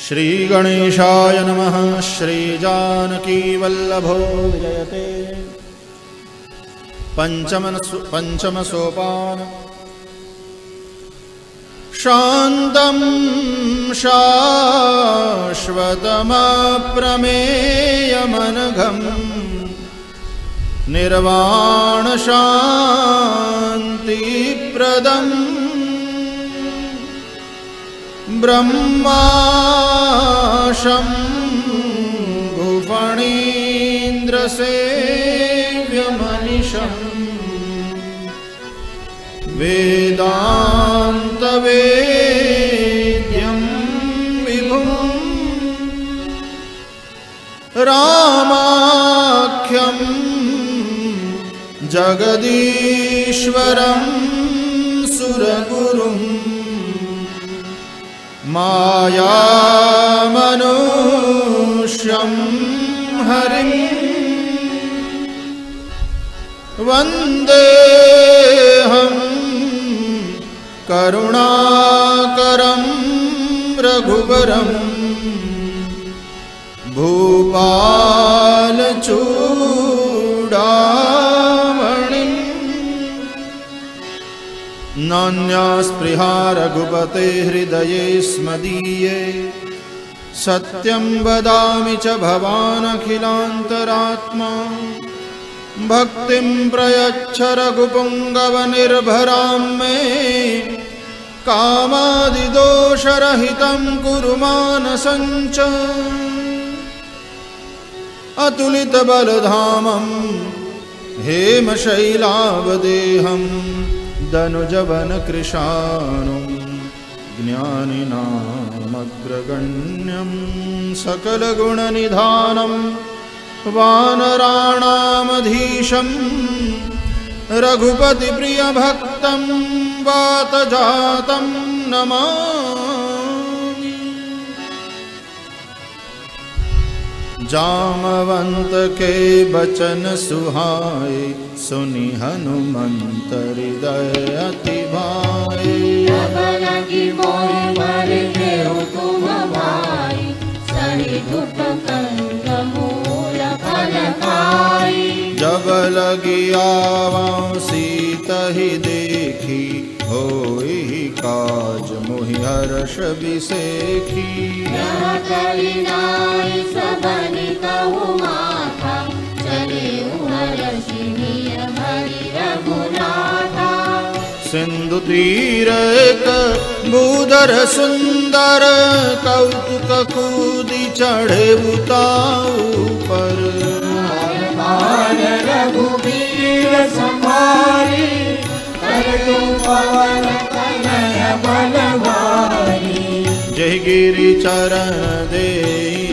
श्रीगणेशाय नमः। श्रीजानकीवल्लभो विजयते। पंचम सोपान। शान्तं शाश्वतमप्रमेयमनघम् निर्वाणशान्तिप्रदम् ब्रह्माशम्भुफणीन्द्रसेव्यमनिशम् वेदान्तवेद्यं विभुम् रामाख्यं जगदीश्वरं सुरगुरुम् मायामनुष्यं हरिं वन्देऽहं करुणाकरं रघुवरं भूपालचूडामणिं नान्यास्पृहा रघुपते हृदये स्मदीये सत्यं वदामि च भवानखिलान्तरात्मा भक्तिं प्रयच्छ रघुपुङ्गवनिर्भरां मे कामादिदोषरहितं कुरु मानसं च अतुलितबलधामं हेमशैलावदेहं दनुजवनकृशानुं ज्ञानिनामग्रगण्यं सकलगुणनिधानं वानराणामधीशं रघुपतिप्रियभक्तं वातजातं नमामि। जामवंत के बचन सुहाए सुनि हनुमंत हृदय अति भाए। जब लगी आवां सीता ही देखी होई काज मोहि हर्ष बिसेखी। सिंधु तीर एक भूधर सुंदर कौतुक कूदी चढ़े उताऊ पर। रघुबीर संहारी पवन तनय बलवारी। जय गिरि चरण दे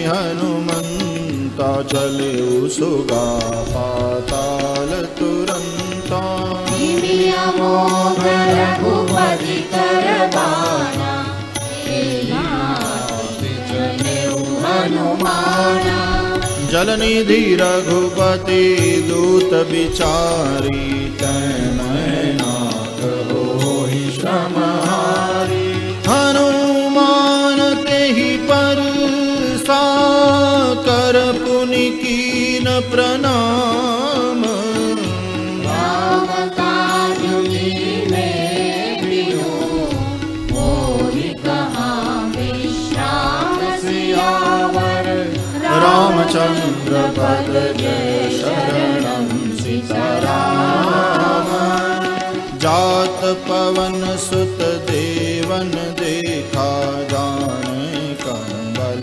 हनुमंता चले सुगा पाताल तुरंता। रघुपति करबाना हनुमाना। जलनिधि रघुपति दूत बिचारी तैनाथ होहि श्रमहारी। हनुमान तेहि पर साकर पुनि कीन प्रणाम। रामचंद्र पद जय शरणं सीताराम। जात पवन सुत देवन देखा जाने कंबल।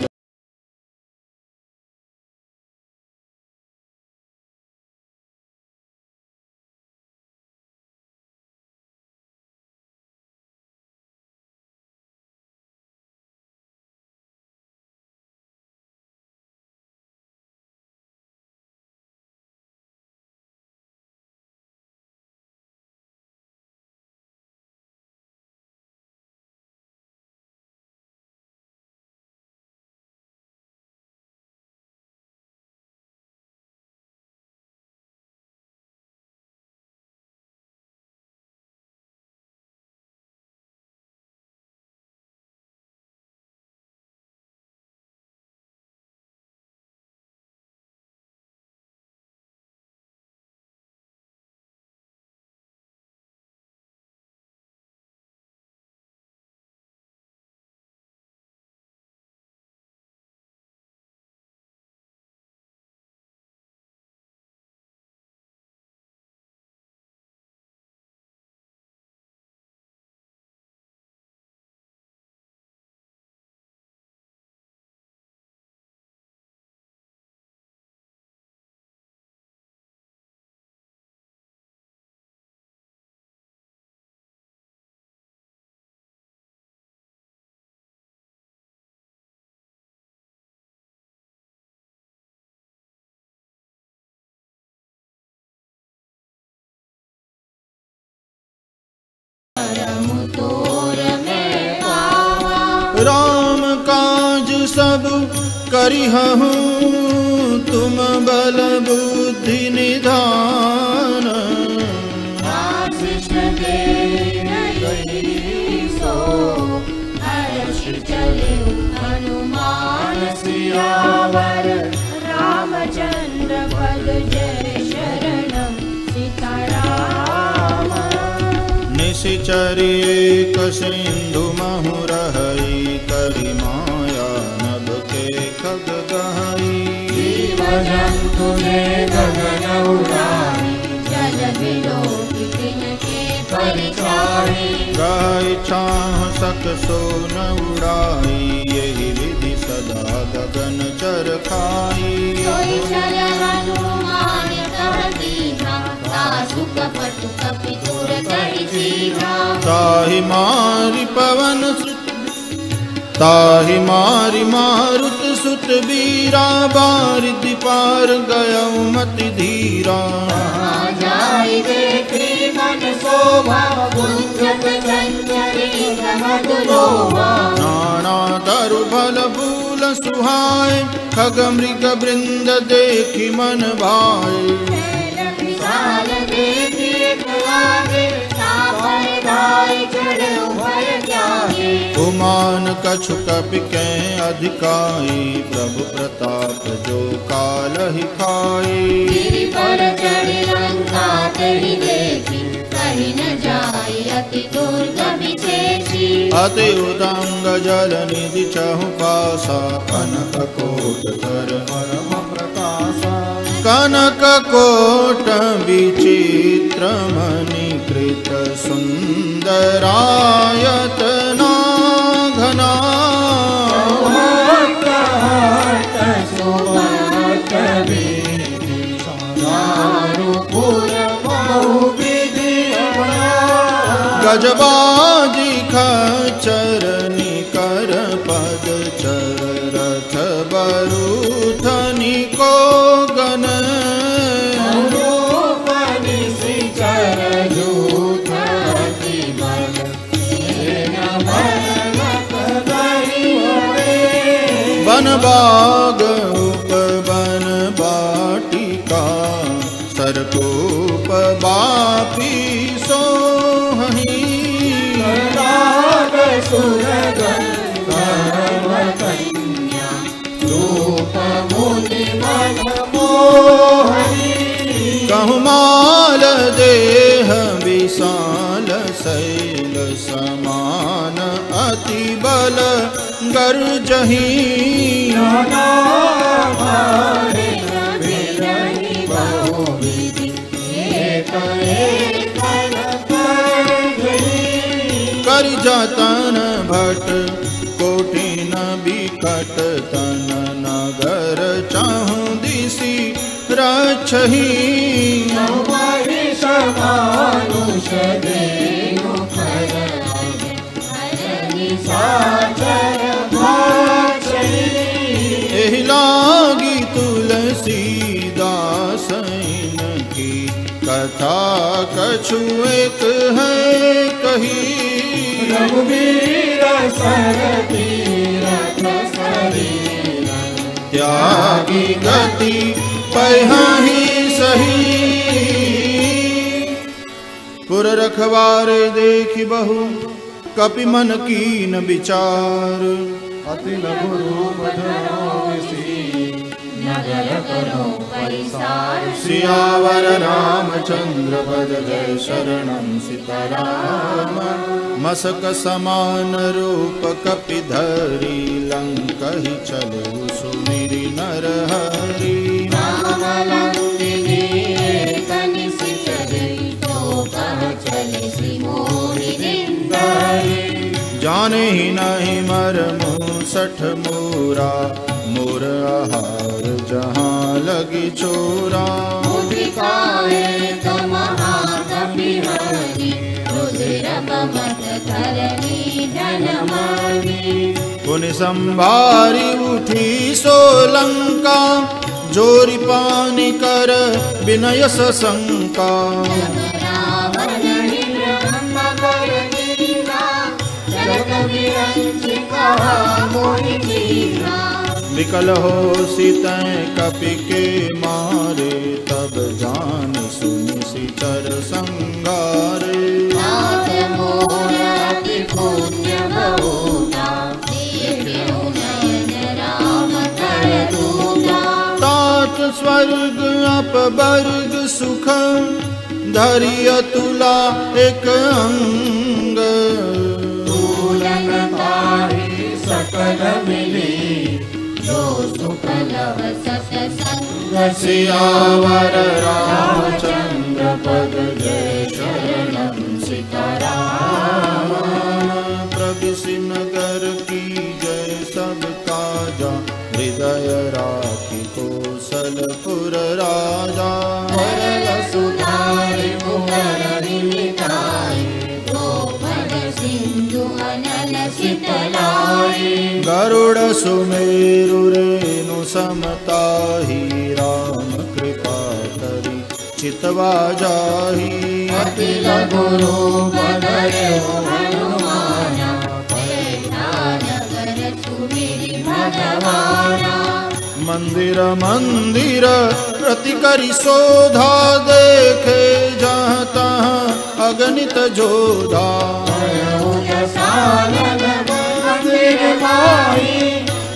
करिहु तुम बल बुद्धि निधान। आशीष दे रही सो हर्ष चले हनुमान सियावर रामचंद्र पद जय शरणम सीताराम। निशिचर एक सिंधु महु रहई करि माया नभ के खग गहई। जीव जंतु ने गगन उड़ाई जल विलोकी तिनके परिचारी। गाय छाह सक सो न उड़ाई यही विधि सदा गगन चर खाई। सोई चल हनुमान कह दीना तासु कपट कपि तुर कहि जीवा। ताहि मारि पवन सुत ताहि मारि मारुत सुत बीरा बारिधि पार गयउ मति धीरा। जाई देखी मन शोभा गुंजत चंचरी मधुलोभा। नाना तरु फल फूल सुहाए खग मृग वृंद देखि मन भाए। विशाल देखी आगे सापर धाय चढ़ भय जागे। उमान कछु कपि के अधिकाई प्रभु प्रताप जो कालहि खाई। गिरि पर चढ़ी लंका तेहि देखी कहि न जाई अति दुर्गम विशेषी। अति उदंग जल निधि चहु पासा कनक कोट कर परम प्रकाशा। कनक कोट विचित्र मणिकृत सुंदरायतना घना। गजबाजी खच्चर निकर पद चर रथ बरूथनि को गन। वन बाग उपवन बाटिका सरकूप बापी सोहहि। कहु माल देह विशाल शैल समान अति बल गर्जहि। कर जतन भट कोटिन बिकट तन नगर चाहु दिशि रक्षहि। एहि लागी तुलसीदास इनकी कथा कछु एक है कही। रघुवीर सर तीरथ शरीर त्यागी गति पहि सही। पुर रखवारे देखि बहु कपि मन कीन विचार। अति लघु रूप धरो विसी नगर करो परिसार। सियावर रामचंद्र पद जय शरणम सीताराम। मसक समान रूप कपि धरि लंकहि चलु सुमिरि नरहरि। जाने ही नहीं मरमु सठ मोरा मोर आहार जहाँ लगी चोरा। पुनि संभारी उठी सोलंका जोरी पानी कर विनय सशंका। विकल हो सीतैं कपि के मारे, तब जान सुनि सिचर संगारे। नाथ मोर अति पुण्य बहुता, देखेउ नयन राम कर दूता। तात स्वर्ग अपवर्ग सुख, धरि अतुला एक अंग। तूलन ताहि सकल मिली, जो सुख लव सत्संग। सियावर रामचंद्र पद जय शरणम सीताराम। प्रभु नगर की जय सब काजा, हृदय राखी कौशलपुर राजा। सरल सुधारि मुररि मिटाई, गोपद सिंधु अनल शीतलाई। गरुड़ सुमेरु रेणु समताहि, राम कृपा करि चितवा जाहि। अति लघु रूप धरहु हनुमाना, पैठा नगर सुमिरि भगवाना। मंदिर मंदिर प्रति करि शोधा, देखे जहाँ तहाँ अगणित जोधा। मंदिर भाई,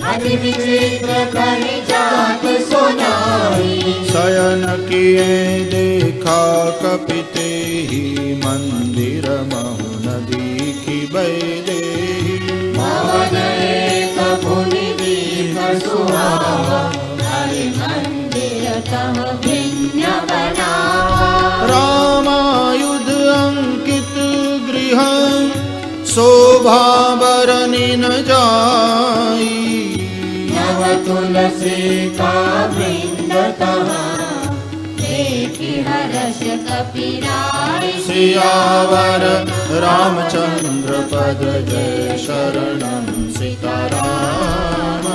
अति विचित्र कहि जात सुनाई। शयन किए देखा कपि तेहि, मंदिर महु नदी की बैदेहि। भवन एक भुनि दीप सुहावा, हरि मंदिर तह भिन्न बनावा। रामायुध अंकित गृह, शोभा बरनि न जाई। नव तुलसी का वृंद तहाँ, देखि हर्ष कपिराई। सियावर रामचंद्र पद जय शरणम सीताराम।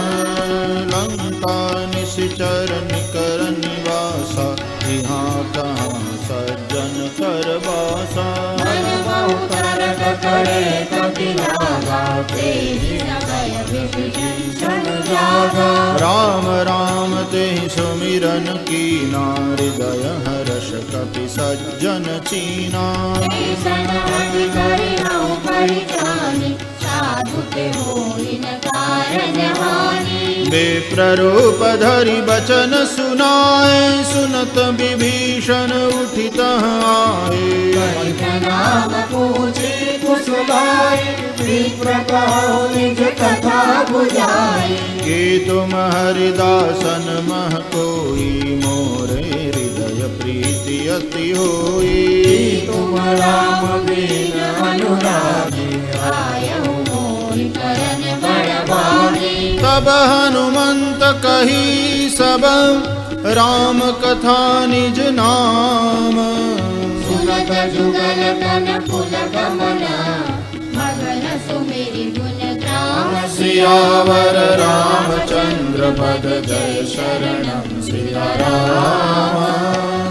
लंका निश्चर निकर निवासा, यहाँ तहाँ सज्जन कर बासा। मन बहु तरक करे कपि लागा, तेहि समय विभीषण जागा। राम राम तेहि सुमिरन कीना, हृदय हर्ष कपि सज्जन चीना। ऐसन अति करिहउ परित्राणि, साधु के होई न कारन हानि। विप्ररूप धरि बचन सुनाए, सुनत विभीषण उठित आए। नाम पूछे कुशलाए, विप्र कहो निज कथा बुझाए। कि तुम हरिदासन मह कोई, मोरे हृदय प्रीति अति होई। तुम राम बिन अनुरागी, आयहु मोहि करन बड़भागी। तब हनुमंत कही सब, राम कथा निज नाम। सुनत जुगल तन पुल गमना, मगन सुमिरि गुण ग्राम। सियावर रामचंद्र पद जय शरणम सियाराम।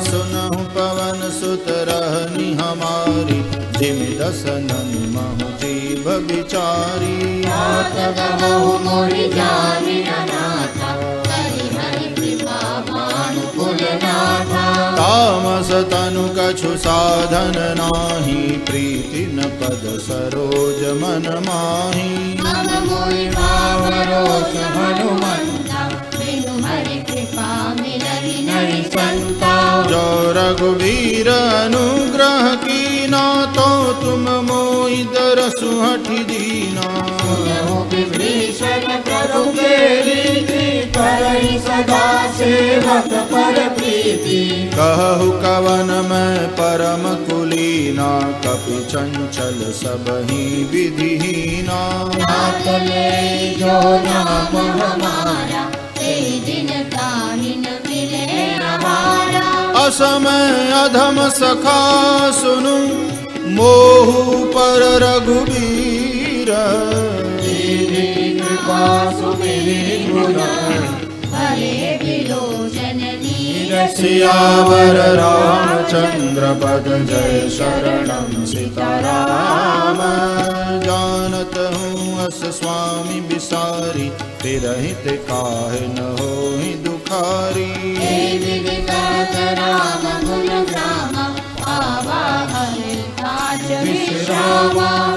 सुनहु पवन सुत रहनि हमारी, जिमि दसनन महु जीव बिचारी। नाथ गवहु मोहि जानि अनाथा, करि हरि कृपा भानुकुल नाथा। तामस तनु कछु साधन नाही, प्रीति न पद सरोज मन माही। मम मोहि भाव रोष हनुमंता, बिनु हरि कृपा मिलहि नहि संता। जो रघुवीर अनुग्रह कीना, तो तुम मोहि दरसु हठि दीना। सुनहु विभीषण प्रभु के रीति, करहि सदा सेवक पर प्रीति। कहु कवन मैं परम कुलीना, कपि चंचल सबहि विधिहीना। नाथ ले जो नाम हमारा, तेहि दिन ताहि न मिले आहारा। असमय अधम सखा सुनु, मोहु पर रघुवीर। कृपा सुमिरि गुण, भले विलोचन नीर। सियावर रामचंद्र पद जय शरणम सीताराम। जानत हूँ अस स्वामी बिसारी, तिरहित काहे न होहि दुखारी। राम गुण ग्राम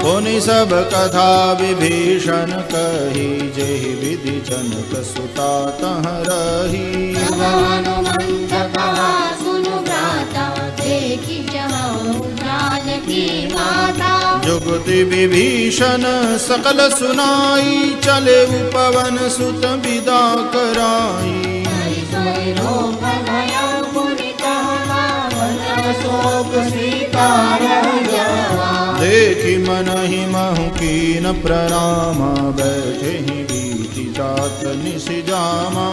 पुनि सब कथा विभीषण कही, जेहि विधि जनक सुता तह रही। हनुमंत कहा सुनु भ्राता, देखि जानकी माता। जुगति विभीषण सकल सुनाई, चले पवन सुत विदा कराई। देखि मनहि महु कीन प्रणाम, बैठे ही बीति जात निसि जामा।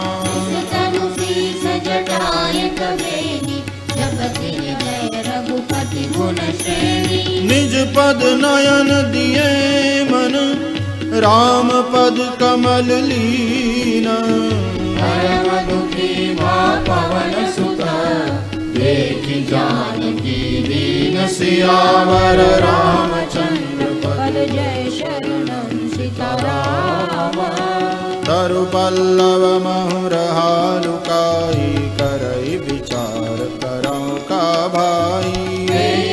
निज पद नयन दिए मन, राम पद कमल लीन। पवन सुत देखि जानकी दीन। सियावर रामचंद्र पद जय शरणम सीताराम। तरु पल्लव महुरहा लुकाई, करई विचार करौ का भाई।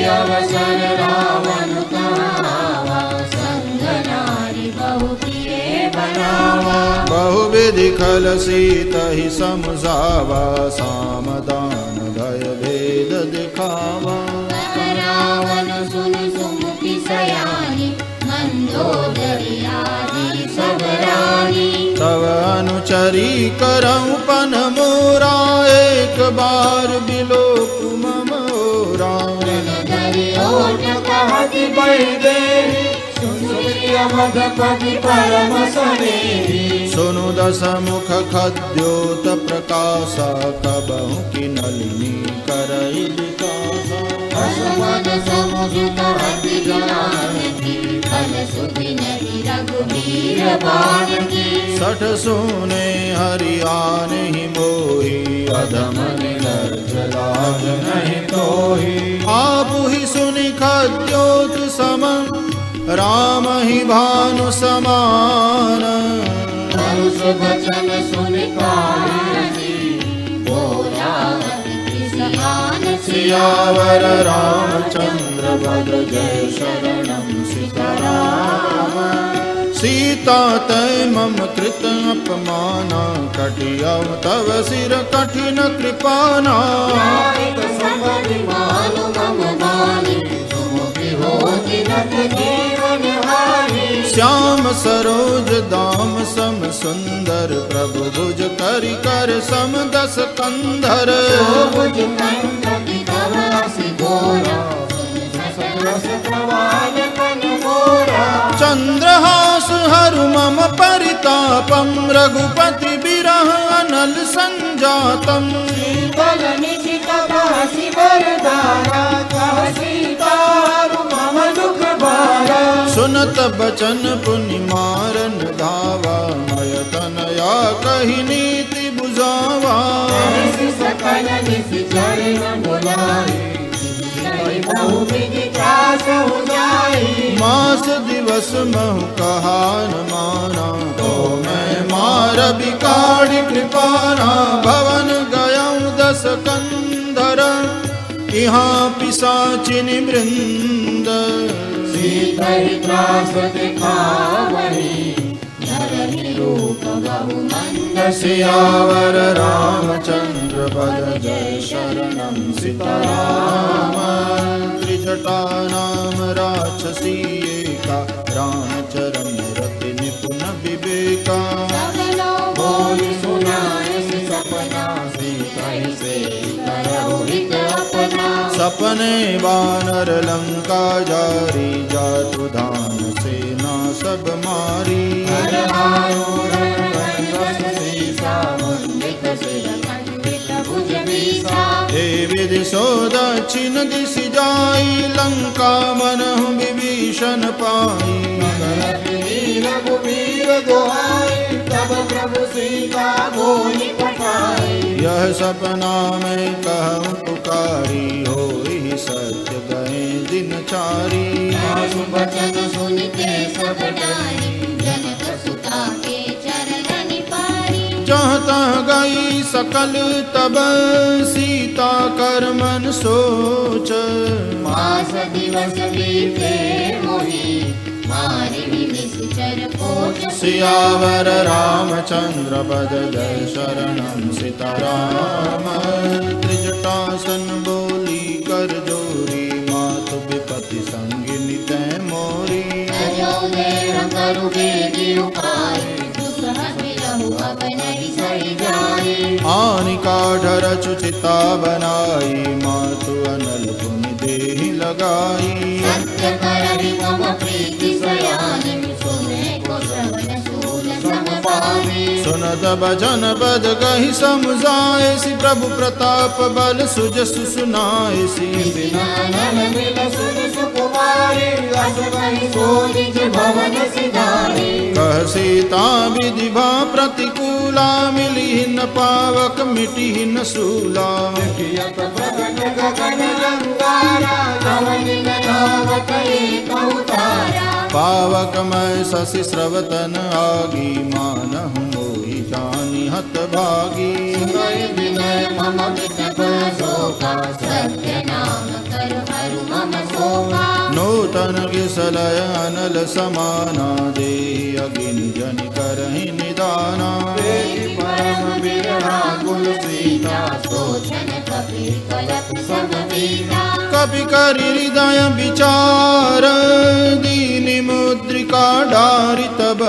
अवसर रावण कहावा, संग नारी बहु किए बनावा। बहुविधि खल सीतहि समझावा, सामदान भय भेद दिखावा। रावण सुन सुमुखी सयानी, मंदोदरी आदि सब रानी। तव अनुचरी करऊं पन मोरा, एक बार बिलोक मम ओरा। सुनु दस मुख खद्योत प्रकाशा, कबहु की नलिनी करई विकासा। सठ सुने हरियान ही मोही, अधम निर्लज्ज लाज नहीं तोही। आप ही सुनि खद्योत सम, राम ही भानु समान। वचन सुनि सियावर रामचंद्र पद जय शरणम सीताराम। सीता तय मम कृत अपमाना, कटियव तव सिर कठिन कृपाना। श्याम सरोज दाम सम सुंदर, प्रभु भुज करि कर सम दस कंधर। चंद्रहास हरु मम परितापम, रघुपति बिरह अनल संजातम। सुनत बचन पुनि मारन धावा, मय तनया कही नीति बुझावा। मास दिवस महु कहा न माना, तो मैं मार बिकाड़ी कृपाना। भवन गयऊँ दस कंधर, यहाँ पिशाचिनि वृंद। सियावर रामचंद्र पद जय शरणम सीताराम। त्रिजटा नाम राक्षसी एका, रामचरण रति निपुण विवेका। बोली सुनाय सपना, सीता से करहु हित अपना। सपने वानर लंका जारी, जातु धान सेना सब मारी। हे विधि सो दक्षिण दिशि जाई, लंका मनहु विभीषण पाई। रघुवीर दोहाई, तब प्रभु सीता बोली पठाई। यह सपना में कहूँ पुकारी, होई सत्य गए दिनचारी। सासु बचन सुन के सब डारी, जनक सुता के चरण पारी। जहाँ तहाँ गई सकल तब सीता कर मन सोच, मास दिवस बीते मोही, मारिणी निश्चर पोच। सियावर रामचंद्र पद जय शरणम सीताराम। त्रिजटासन बोली कर जोरी, मातु विपति संगिनी तै मोरी। अयोध्या करु बेगी उपाय, दुख हरि रहु अब नहीं सही जाए। आनि काढ़र चुचिता बनाई, मातु अनल पुनि देहि लगाई। सत्य करहि मम प्रीति सयानी, सुने को श्रवण शूल समपावी। सुनत बचन पद कहि समुझाए, सि प्रभु प्रताप बल सुजसु सुनाएसी। विनानन मिल सुन सुकुमारी, अस कहि सो निज भवन सिधारी। कह सीता विधि भा प्रतिकूला, मिली न पावक मिटी न सूला। कियत प्रगट गगन रंगारा, धवल ननावत एक अवतारा। पावक मैं शशि स्रवतन आगी, मानहु मोहि जानि हत भागी। सुनहि विनय मम विटप शोका, सत्य नाम कर हरु मम शोका। नूतन किसलय अनल समाना, देहि अगिनि जनि करहि निदाना। देहि परम बिरहा कुल सीता, सोचन कपि कलप समवीता। कपि करि हृदय विचार, दीनि मुद्रिका डारि तब।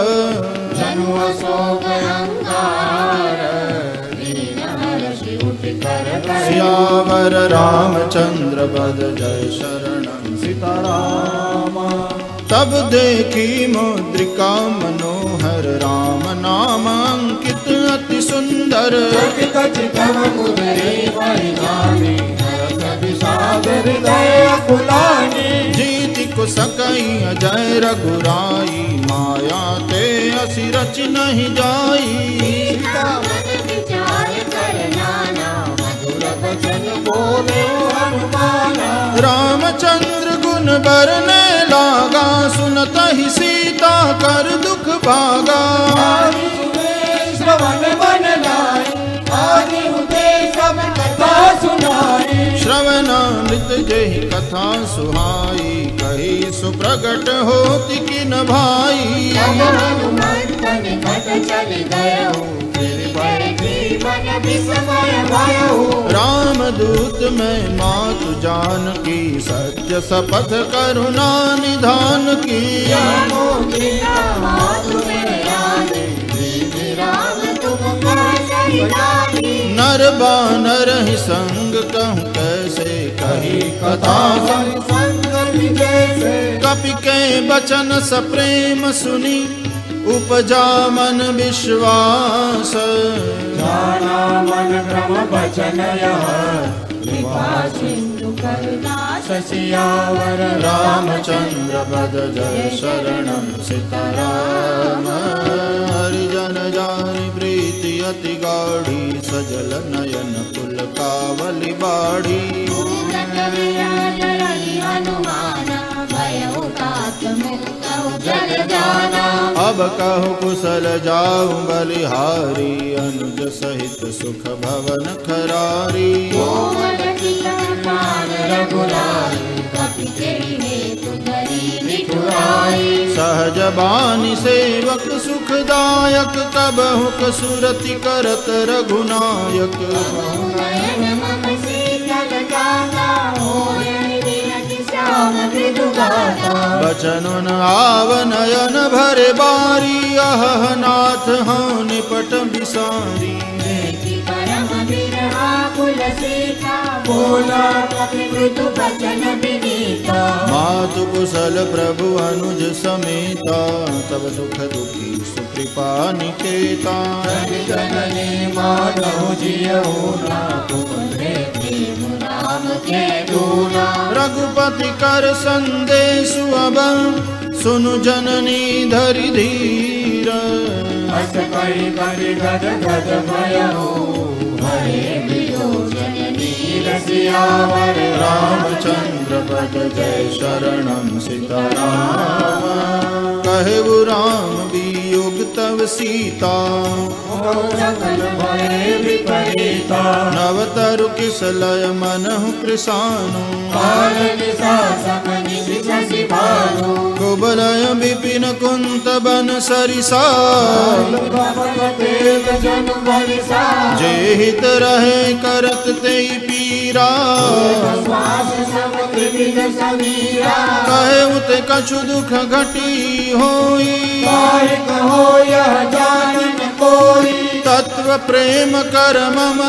जनु अशोक अंगार, दीन हर्षि उठ कर कर। सियावर रामचंद्र पद जय शरणम सीताराम। तब देखी मुद्रिका मनोहर, राम नाम अंकित अति सुंदर। कचितम मुदरी परिधानी, हरष विषाद हृदय अकुलानी। जीति कुसकई अजय रघुराई, माया ते असि रचि नहीं जाई। सीता मन विचार कर नाना, मधुर वचन बोले हनुमाना। रामचंद्र गुण बरने लागा, सुनत ही सीता कर दुख भागा। आदि सुने श्रवण बन लाई, आदि हुते सब कथा सुनाई। श्रवणामृत जेहि कथा सुहाई, कही सुप्रगट होति किन भाई। जब हनुमंत निकट चल गयहु, फिर बैठी मन विस्मय भयहु। रामदूत में मातु जानकी, सत्य शपथ करुणा निधान की। जानो गीता मातु मेरे आने, दीदी राम तुम कह सही जानी। नर बानर ही संग कहूँ कैसे, कही कथा संगति जैसे। कपि के बचन सप्रेम सुनी, उपजा मन विश्वास। जाना मन क्रम बचन यह, कृपा सिंधु करुणा सियावर रामचंद्र पद जय शरणम सीताराम। हरिजन जानि प्रीति अति गाढ़ी, सजल नयन कुल कावली बाढ़ी। हनुमाना, भयउ तात मुक्तउ जल जाना। अब कहु कुशल जाऊं बलिहारी, अनुज सहित सुख भवन खरारी। कोमल चितमान रघुराई, कपि केहि हेतु धरी बिठुराई। सहज बानी सेवक सुखदायक, कबहु कसुरति करत रघुनायक। नयन मम शीतल जाता, होय विरति श्याम मृदु गाता। बचन आव नयन भरे बारी, अह नाथ हाँ निपट बिसारी। देखि परम बिरहा कुल सीता, बोला कपि मृदु बचन विनीता। मातु कुशल प्रभु अनुज समेता, तब दुख दुखी सुकृपा निकेता। जननी माधव जियहु ना, तुम प्रेम राम के दूना। रघुपति कर संदेशु अब, सुनु जननी धरि धीर। हस कहि करि गद गद भयो हरे विलोचन नीर सियावर रामचंद्र पद जय शरणम सीताराम। कहु राम वियोग तव सीता सकल भय विपरीता नवतरु किसलय मनहु कृशानु काल निशा समनि शशि भानु कुबलय विपिन कुंत बन सरिसा देव जनु बरिसा जे हित रहे करत तेई पीरा श्वास सब त्रिविध समीरा कहे उते कछु दुख घटी होई काय कहो यह जानन कोई तत्व प्रेम कर मम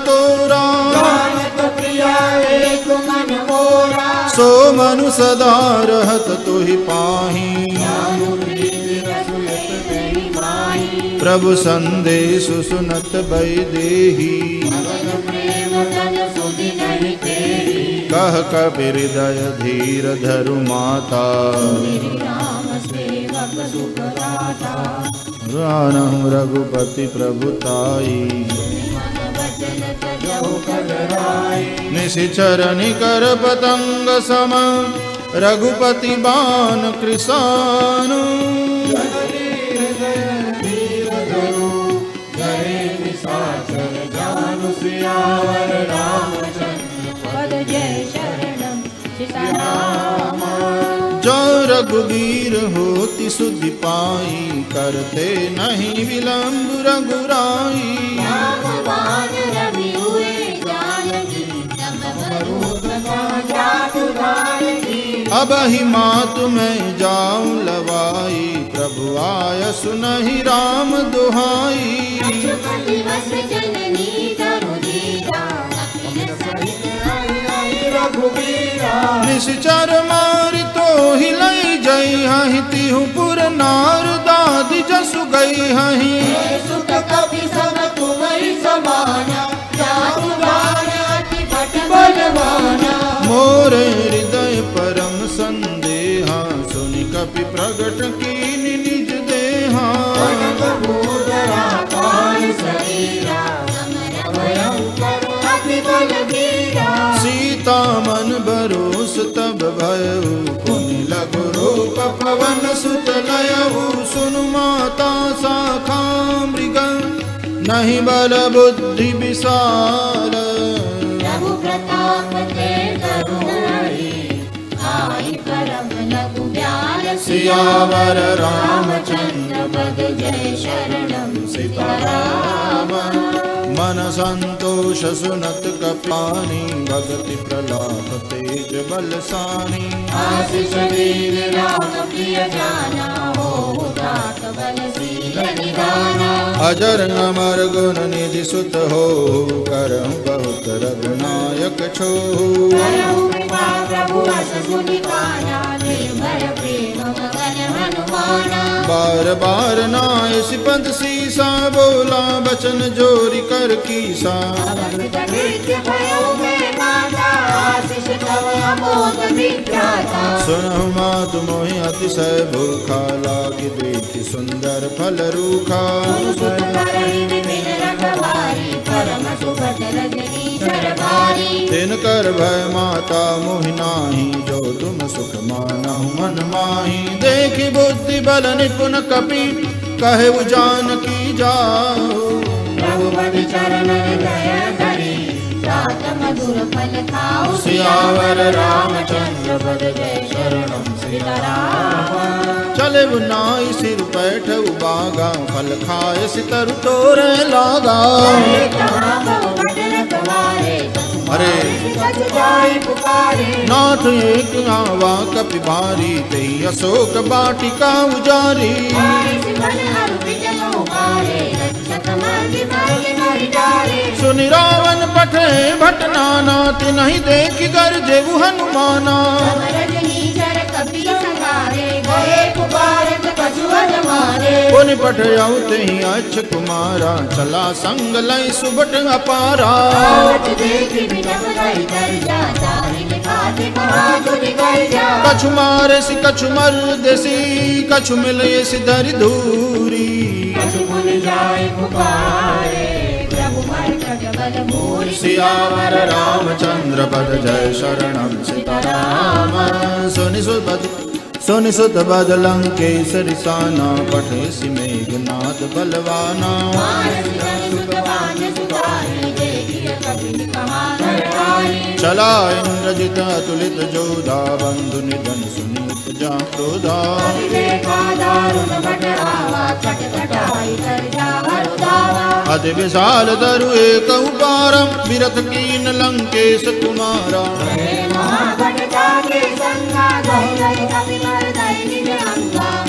तोरा जानत प्रिया एक मन मोरा सो मनु सदा रहत तुहि पाही जानु प्रीति रसुयत तेहि माही प्रभु संदेश सुनत वैदेही भगत प्रेम तन सुधि नहीं तेरी कह कबीर हृदय धीर धरु माता राम सेवक सुख दाता रानहु रघुपति प्रभुताई मन वचन तजहु कल राई निशिचर निकर पतंग सम रघुपति बान कृशानु सियावर रामचंद्र पद जय शरणम सीताराम जो रघुवीर होति सुधि पाई करते नहीं विलंब रघुराई भगवान रवि हुए जानकी तब स्वरूप जात जानकी अब ही मातु मैं जाऊं लवाई प्रभु आय सुनहि राम दुहाई अछुपति वस जननी तरु दीरा कपिल सहित आई रघुवीरा निश्चर मारि तो हिलई जई हहि तिहु पुर नार दादि जसु गई हहि सुत कपि सब तुम्हारी समाना जातु गान अति भट बलवाना मोरे हृदय परम संदेहा सुनि कपि प्रगट कीनि निज देहा कनक भूधरा काल शरीरा समर भयंकर अति बलवीरा सीता मन बरोस तब भयउ पुनि लघु रूप पवन सुत लयउ सुनु माता शाखा मृग नहीं बल बुद्धि विशाल प्रभु प्रताप ते करुणाई आई परम लघु ब्याल सियावर रामचंद्र पद जय शरणम सीताराम मन संतोष सुनत कपानी भगति प्रलाप तेज बलसानी आशीष वीर राम प्रिय जाना हो दात बलशील निदाना अजर अमर गुण निधि सुत हो करहु बहुत रघुनायक छो करहु कृपा प्रभु अस सुनि काना निर्भय प्रेम मगन हनुमाना बार बार नाय सिपंत सीसा बोला बचन जोरी कर कीसा भक्त कृत्य भयो में माता आशीष तव अमोघ विख्याता सुनहु मातु मोहि अतिशय भूखा लागी देखि सुंदर फल रूखा सुत करहि विपिन रखवारी परम सुभट रजनी चरवारी तिन कर भय माता मोहि नाही जो तुम सुख मानहु मन माही देखि बुद्धि बल निपुण कपि कहे जानकी जाओ रघुपति चरण हृदय धरि जात मधुर फल खाओ सियावर रामचंद्र पद जय शरणम सीताराम चले नाई सिर पैठ उबागा फल खाए सितर तोरे लागा अरे नाथ एक आवा कपि भारी तई अशोक बाटिका उजारी सुनि रावण पठे भट नाना तिन्हि देखि गरजेउ हनुमाना पुनि पठयउ तेहि अच्छ कुमारा चला संग लय सुबट अपारा कछु मारे सि कछु मर देसी कछु मिले सि धरि धूरी जाय पुकारे प्रभु मरकट बल मूर्ति सियावर रामचंद्र पद जय शरणम सीताराम सुनि सुत बद लंकेश्वरी साना पठेसि मेघनाथ बलवाना चला इंद्रजित अतुलित जोधा बंधु निधन सुनीत जा क्रोधा अति विशाल तरु एक पारम विरथ कीन लंकेश कुमारा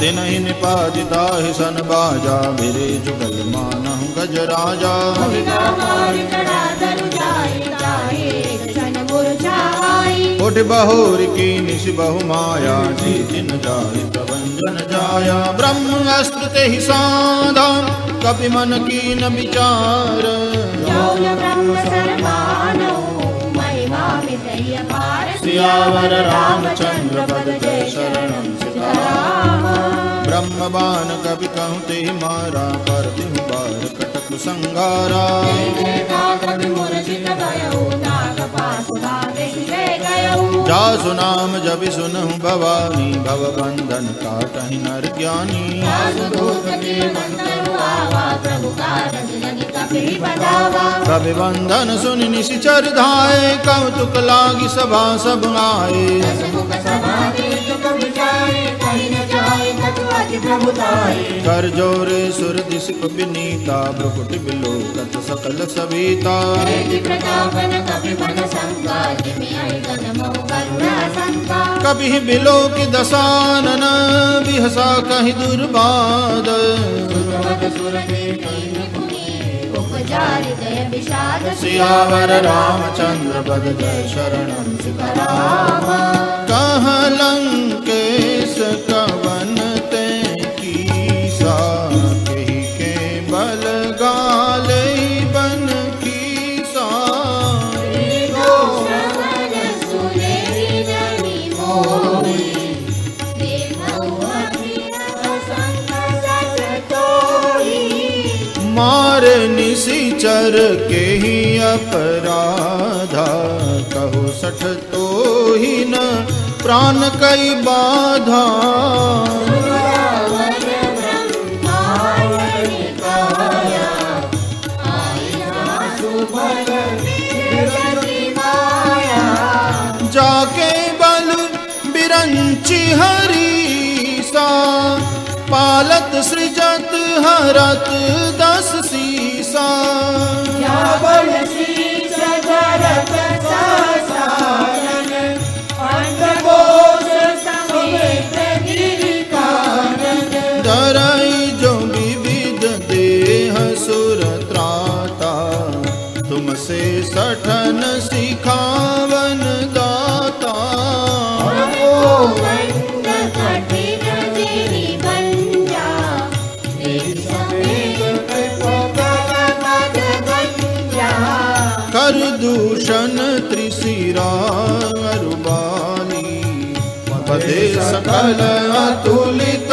दिन ही निपादिता ही सन बाजा मेरे जुगल मानहु गज राजा उठ बहोर की निश बहु माया जी जिन जाय तवंजन जाया ब्रह्म अस्त्र ते ही साधा कपि मन की न विचार सियावर रामचंद्र पद जय शरणम सीताराम ब्रह्म बाण कवि कहूँ ते मारा पर तिहु बार कटक संगारा जासु नाम जबि सुनहु भवानी भव बंधन काटहि नर ज्ञानी कवि बंधन सुनि निशिचर धाये कौतुक लागी सभा सब आए कर जोरे सुर दिश विनीता भ्रुकुट बिलोकत सकल सविता कभी बिलोक दसानन बिहसा कहि दुर्बाद सियावर रामचंद्र पद जय शरणम सीताराम कह लंकेश कवन ते कीसा कही के बल गाले बन कीसा मारे निशिचर के ही अपराधा कहो सठ तो ही न प्राण कई बाधा जाके बल बिरंची हरीसा पालत सृजत हरत दस सीसा धरई जो विविध देह सुर त्राता तुमसे सठन सिखावन दाता कर दूषण त्रिशिरा अरुबाली पदे सकल अतुलित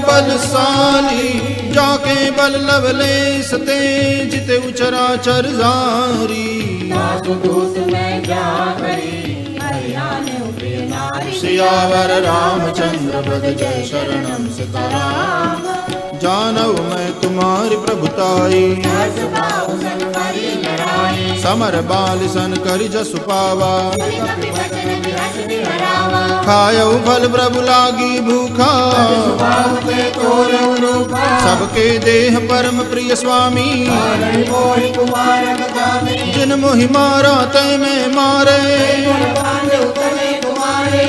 बलशाली जाके बल लवलेश ते जिते उचराचर जारी सियावर रामचंद्र पद जय शरणम सीताराम जानव मैं तुम्हारी प्रभुताई समर बाल सन करि जसु पावा खायऊ फल प्रभु लागी भूखा सबके देह परम प्रिय स्वामी जिन मोहि मारा तय में मारे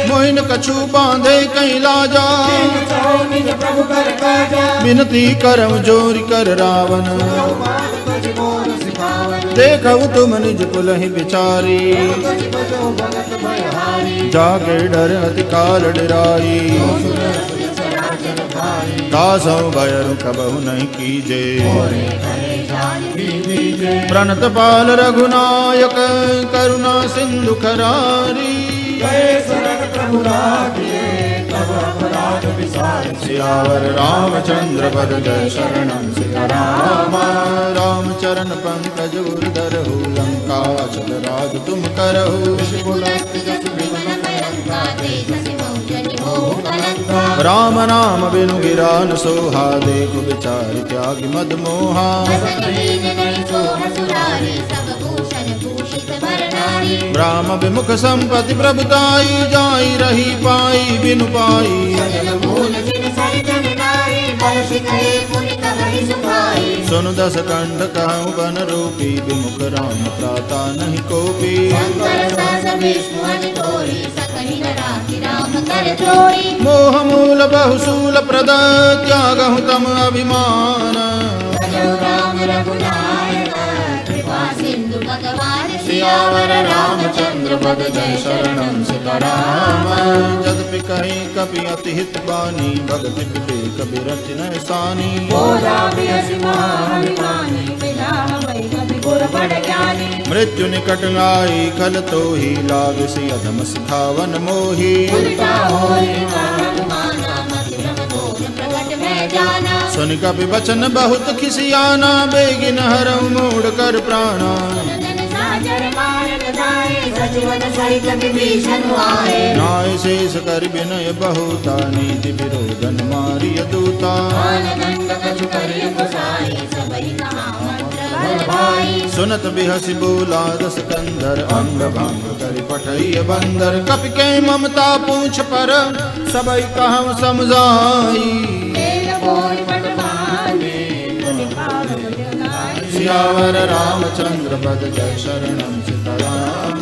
मोहिन कछु बांधे कहीं लाजा विनती करम जोरी कर रावण देखऊ तुम निज पुलहि बिचारी जागे डर अति काल डराई दासौ भयरु कबहु नहीं कीजे प्रणत पाल रघुनायक करुणा सिंधु खरारी अपराध विसार सियावर रामचंद्र पद जय शरणम सीताराम। रामचरण पंकज उर्धरहु लंका चल राज तुम करहु। राम नाम बिनु गिरा न सोहा देखो विचार त्यागी मद मोहा। राम विमुख संपत्ति प्रभुताई जाई रही पाई बिनु पाई। सुन दस कंठ कहूँ बन रूपी विमुख राम प्राता नहीं कोपी। मोह मूल बहुसूल प्रद त्यागहु तम अभिमान। सियावर रामचंद्र पद जय शरणम सीताराम। जदपि कहीं कपि अति हित बानी भगति विवेक बिरच न सानी। मृत्यु निकट आई खल तो ही लाग सी अधम सिखावन मोही। सुन कपि वचन बहुत खिसियाना बेगिन हरऊ मोड़ कर प्राणा। नाय शेष कर विनय बहुता नीति विरोधन मारिय दूता। सुनत बिहसी बोला दस कंधर अंग भंग कर पठैय बंदर। कपि के ममता पूछ पर सबई कहम समझाई। सियावर रामचंद्र पद जय शरणम सीताराम।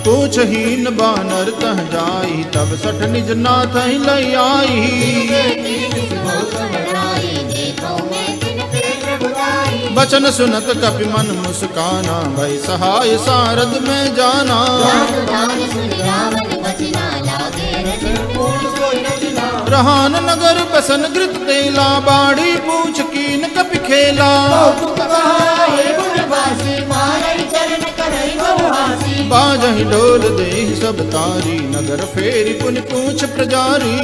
पूछ हीन बानर तह जाई तब सठ निज नाथ ही लई आई। बचन सुनत कपि मन मुस्काना भई सहाय सारद में जाना। रहान नगर बसन घृत तेला बाड़ी पूछ कीन कपि खेला। बाजहि डोल देहि सब तारी नगर फेरी पुन पूछ प्रजारी।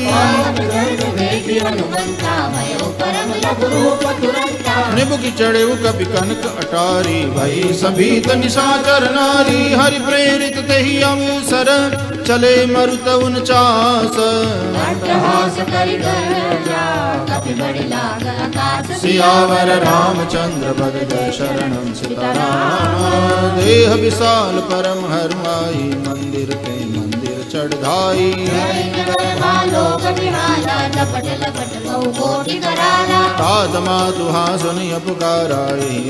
निबुकी चढ़े कपि कनक अटारी भई सभी निशाचर नारी। हरि प्रेरित तेहि अवसर चले मरुत 49। सियावर रामचंद्र पद जय शरणम सीताराम। देह विशाल परम हरमाई मंदिर के मंदिर चढ़ाई। तात मातुहा सुनिय पुकारा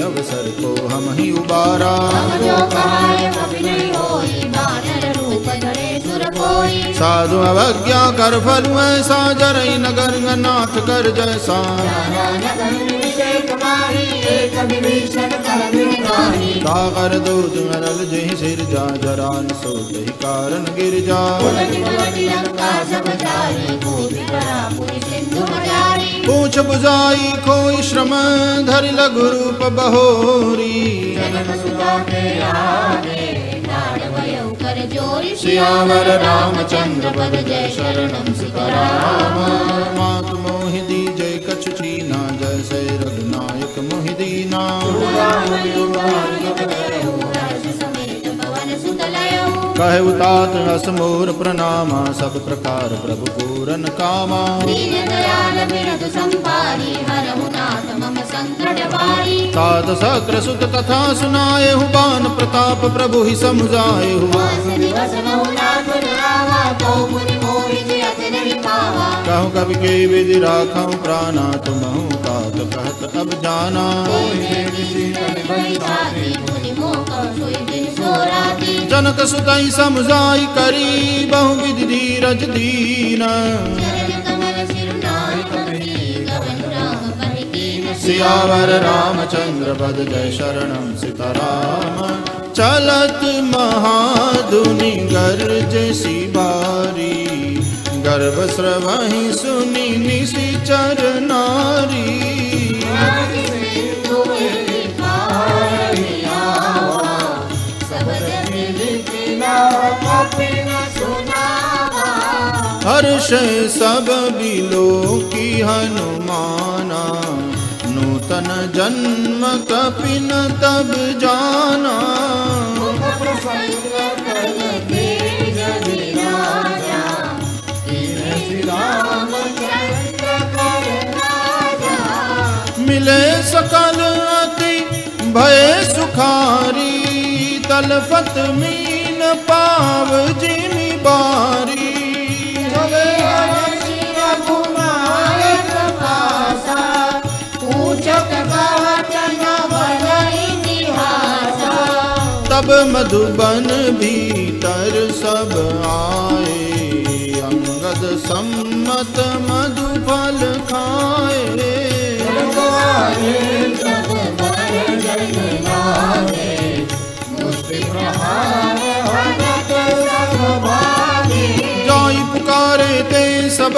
अवसर को हम ही उबारा। साधु अवज्ञा कर फल ऐसा जरई नगर नाथ कर जैसा। काकर दूध मरल जहि सिर जा जरान सो दही कारण गिर जा। पूछ बुझाई खोई श्रम धरि लघु रूप बहोरी। सियावर रामचंद्र पद जय शरणम सीताराम। मात मोहि दीजय कछु छीना जैसे रघुनायक मोहि दीना। कहे उतात असमोर प्रणामा सब प्रकार प्रभु पूरन कामा। साध सक्र सुत कथा सुनाए बान प्रताप प्रभु ही समुझाए। कहूँ कवि के विधि राखूं प्राणा तुमहु तात कहत अब जाना। जनक सुतई समुझाई करी बहु विधि धीरज दीन। सियावर रामचंद्र पद जय शरणम सीताराम। चलत महाधुनि गर्ज सी बारी गर्भ स्रवहि सुनि निशिचर नारी। हर्ष परिषे सब बिलो की हनुमाना, नूतन जन्म कपिन तब जाना। मिले सकल अति भय सुखारी, तलफत मीन पाव जिमि बारी। तब मधुबन भीतर सब आए, अंगद सम्मत मधुफल खाए। जाई पुकारे ते सब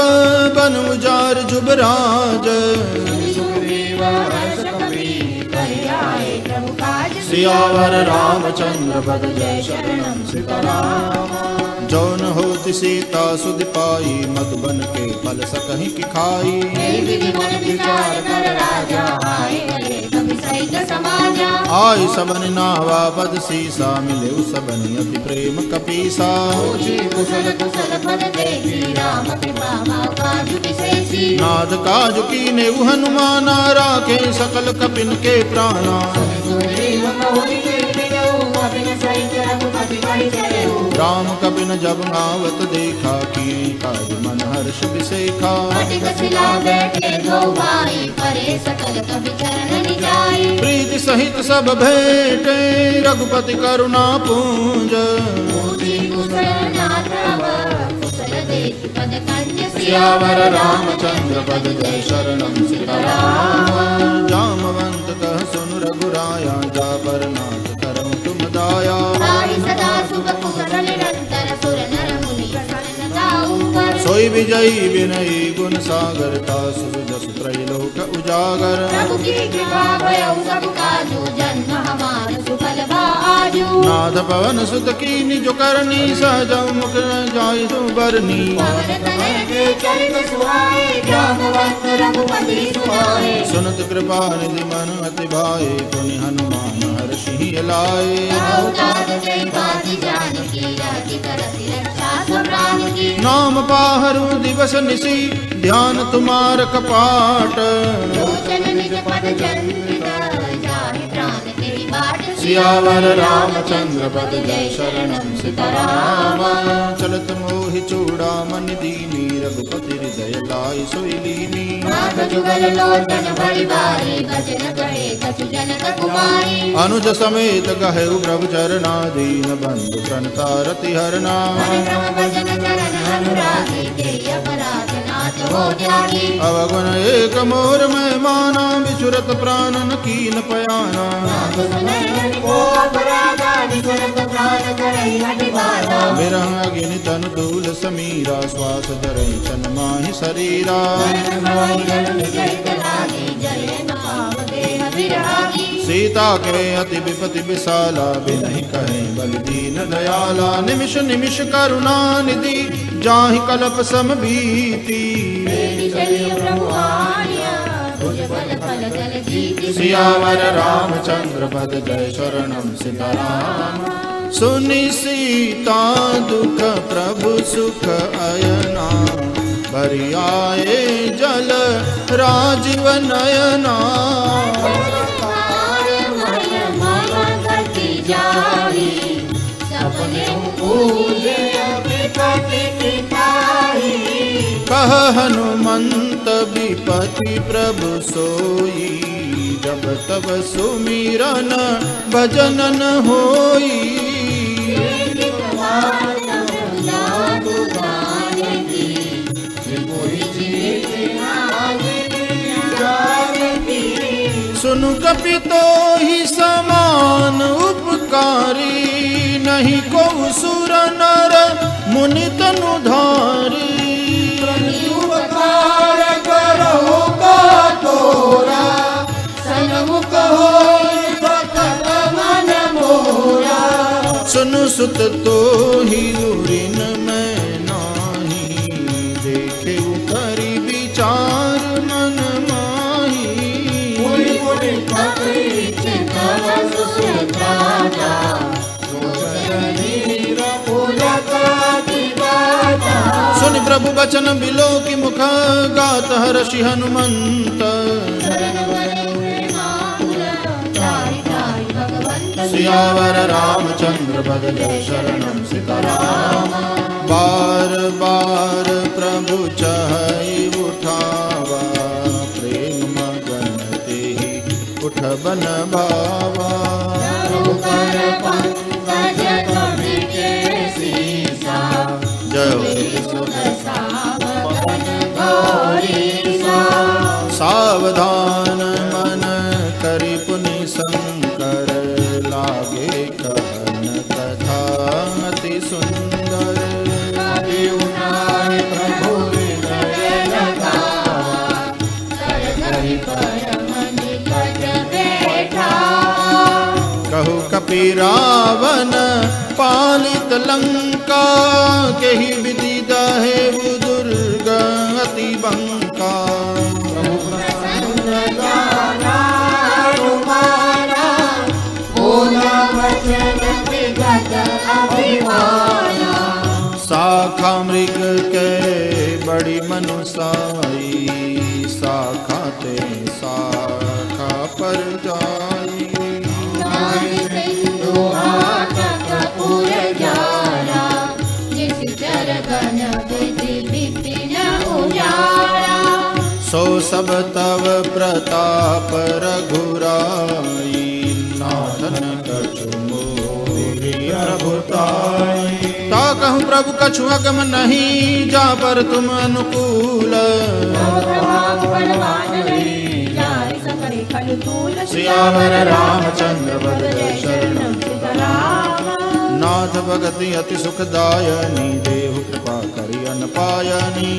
बन उजार जुबराज, सियावर रामचंद्र पद जय शरणम सीताराम। जौन होति सीता सुध पाई, मधुबन के फल सकहि की खाई। आई सबन नावा पद सीसा, मिले सबन अति प्रेम कपीसा। नाद काजु कीने हनुमाना, राखे सकल कपिन के प्राणा। राम कपिन जब आवत देखा, किए काज मन हर्ष विसेखा। प्रीति सहित सब भेंटे, रघुपति करुणा पूंज। सियावर रामचंद्र पद जय शरणम सीताराम। जामवंत कह सुन रघुराया, जा पर नाथ करम तुम दाया। सोई विजयी विनयी गुण सागर, तासु जस त्रैलोक उजागर। नाथ पवन सुत कीनि जो करनी, सहज मुख जाय जो बरनी। सुनत कृपा निधि मन अति भाए, पुनि हनुमान हर्षि लाए। नाम पाहरु दिवस निसी, ध्यान तुम्हार कपाट। सियावर रामचंद्र पद जय शरणम सीताराम। चलत मोहि चूड़ामणि दीनी, रघुपति हृदय लाई सोई लीनी। अनुज समेत गहेउ प्रभु चरणा, दीन बंधु प्रणता रति हरना। अवगुण एक मोर में माना, विचुरत प्राणन कीन पयाना। विरह अग्नि तन दूल समीरा, श्वास धरई चन माहि शरीरा। सीता के अति विपति विशाला, बिनहि कहे बल दीन दयाला। निमिष निमिष करुणा निधि, जाहि कलप सम भीति। सियावर रामचंद्र पद जय शरणम सीताराम। सुनि सीता दुख प्रभु सुख अयना, भरि आए जल राजीव नयना। कह हनुमंत विपति प्रभु सोई, जब तब सुमिरन भजन न होई। सुनु कपि तो ही समान उपकारी, नहीं को सुर नर मुनि तनु धारी। उपकार करो का तोरा, सन्मुख होई भक्त मन मोरा। सुनु सुत तो ही ऋण में नाही, दे प्रभु बचन बिलो की मुख गात हर्षि हनुमंत। सियावर रामचंद्र पद जय शरणम सीताराम। बार बार प्रभु चहई उठावा, प्रेम मगन तेहि उठ बन भावा। सावधान मन करि पुनि शंकर, लागे कहन कथा अति सुंदर। प्रभु हृदय लगावा, कर परम निकट बैठा। कहु कपि रावण पालित लंका, केहि विधि दहे दुर्ग अति बंका। शाखा मृग के बड़ी मनुसाई, शाखा ते शाखा पर जाई। सो सब तव प्रताप रघुराई, नाथन कछु मोहि प्रभुताई। ता कहूँ प्रभु कछु अगम नहीं, जा पर तुम अनुकूल। सियावर रामचंद्र पद जय शरणम सीताराम। नाथ भगति अति सुखदायनी, देहु कृपा करि अन पायनी।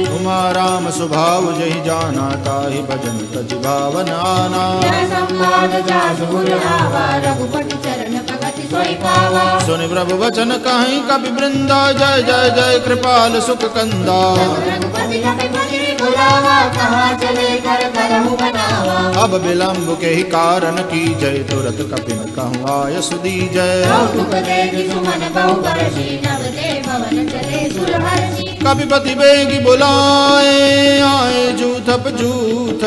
उमा राम स्वभाव जहि जाना, ताहि भजन तज भावन आना। सुनि प्रभु वचन कहीं कपि वृंदा, जय जय जय कृपाल सुख कंदा। अब विलंब के ही कारण की जय, तुरत कपि न कहूँ आय सुदीजय। कपिपति बेगी बुलाए, आए जूथप जूथ।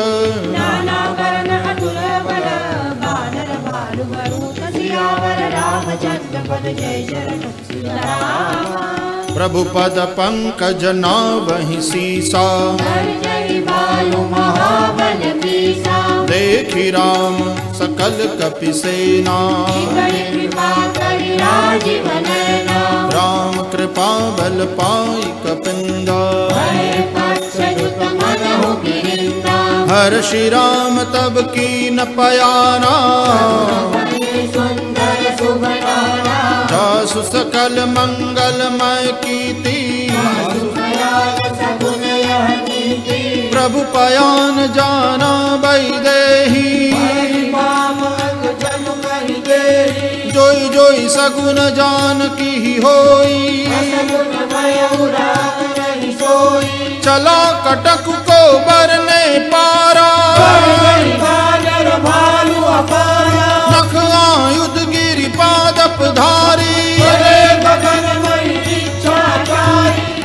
प्रभु पद पंकज नावहि सीसा, देखि राम सकल कपि सेना। राम कृपा बल पाई कपिंदा, हर्षि राम तब कीन पयाना। जासु सकल मंगलमय कीर्ति, प्रभु पयान जाना बैदेही। जोई जोई सगुन जान की होई, चला कटक को बरने पारा। नख आयुध गिरि पादप धारी,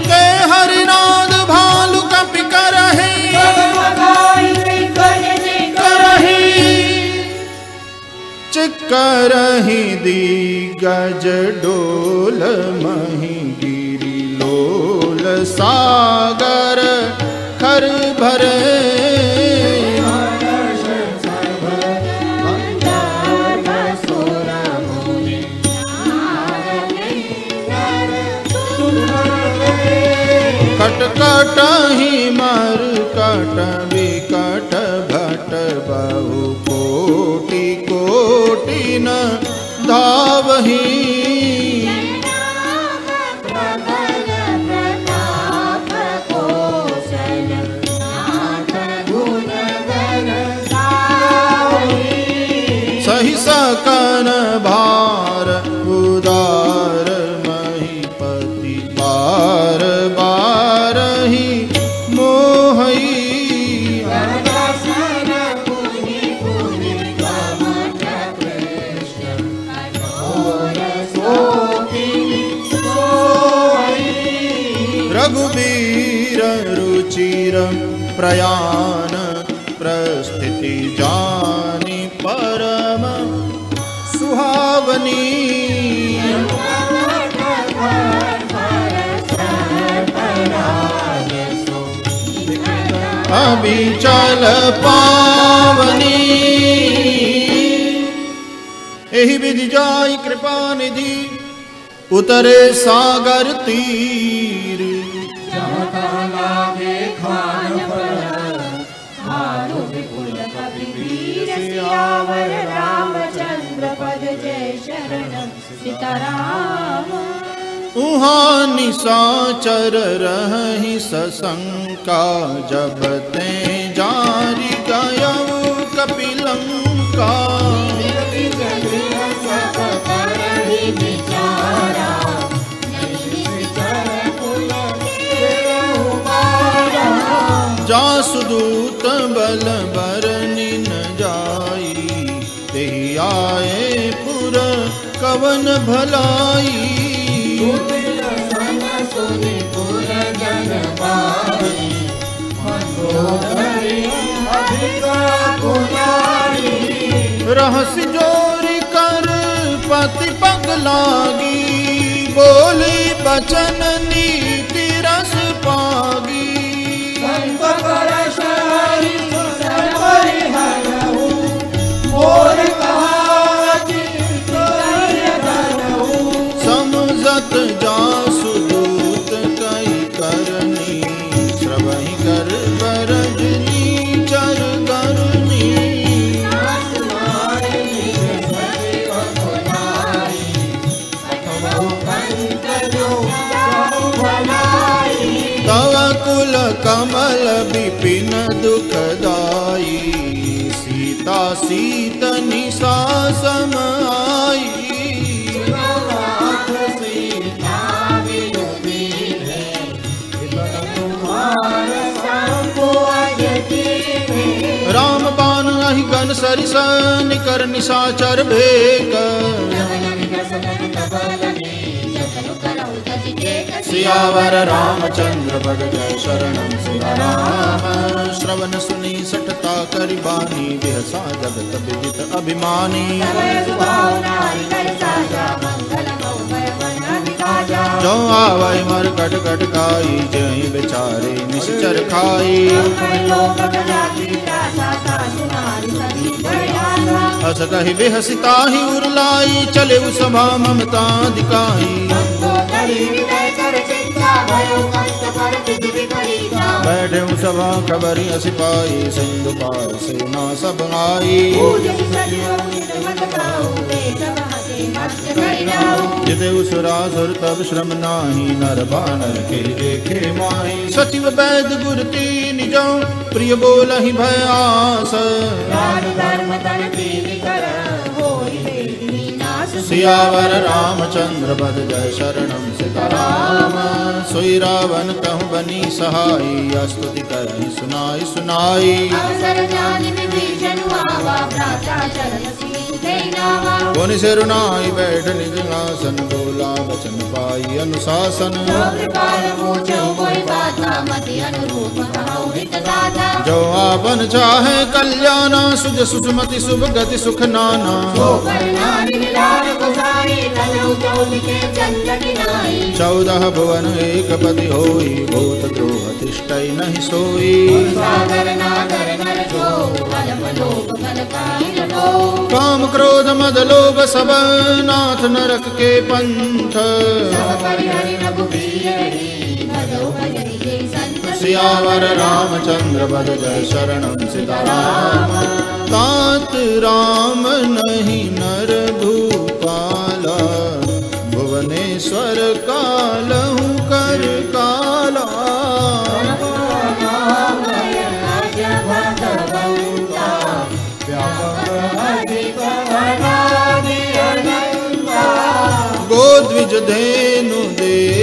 के हरिनाद भालु कपि करहि। चिक्करहि दिग्गज डोल, महि गिरि लोल सागर खर भरे। कट ही मर कट विकट भट, बहु कोटि कोटि न धावहि। प्रयाण प्रस्थिति जानी परम सुहावनी। अभिचल पावनी एहि विधि जाई कृपा निधि उतरे सागर तीर। सियावर रामचंद्र पद जय शरणम सीताराम। उहाँ निशाचर रहि सशंका जब ते जारी गयऊ कपिलंका। जासुदूत बल बरनि न जाई तेहि आए पुर कवन भलाई। रहस्य जोरी कर पति पग लागी बोली बचन नीति रस पागी। समझत जासुदूत कई करनी श्रवहि कर बरजनी चर करनी। तव कुल कमल विपिन दुखदाई सीता सीत निशा सम आई। राम बाण अहि गन सरिस निकर निशाचर भेक। सियावर रामचंद्र पद जय शरणम सियाराम। श्रवण सुनी सठता करि बानी बिहसा जगत विदित अभिमानी। जो आवै मर कट कट खाई जय बेचारे निश्चर खाई। अस कहि बेहसिताहि उरलाई चले सभा ममता दिखाई। बैठे सभा खबरी सिपाही सिंधु पार सेना सब आई। जिते उसुरासुर तब श्रम नाही नर बानर के देखे माही। सचिव वैद गुर तीन जो प्रिय बोलहि भय आस। सियावर रामचंद्र पद जय शरणम सीताराम। सोई रावण कहूँ बनी सहाई स्तुति करहि सुनाई सुनाई। पुनि सिरुनाई बैठ निज आसन बोला वचन पाई अनुशासन। जो आपन चाहे कल्याण सुज सुषमति शुभ गति सुख नाना। चौदह भुवन एक पति होई भूत द्रोह तिष्ठै नहीं सोई। काम क्रोध मद लोभ सब नाथ नरक के पंथ। सियावर रामचंद्र पद जय शरणम सीताराम। तात राम नहीं नर भूपाला भुवनेश्वर कालहु कर काला। गोद्विज धेनु देवहितकारी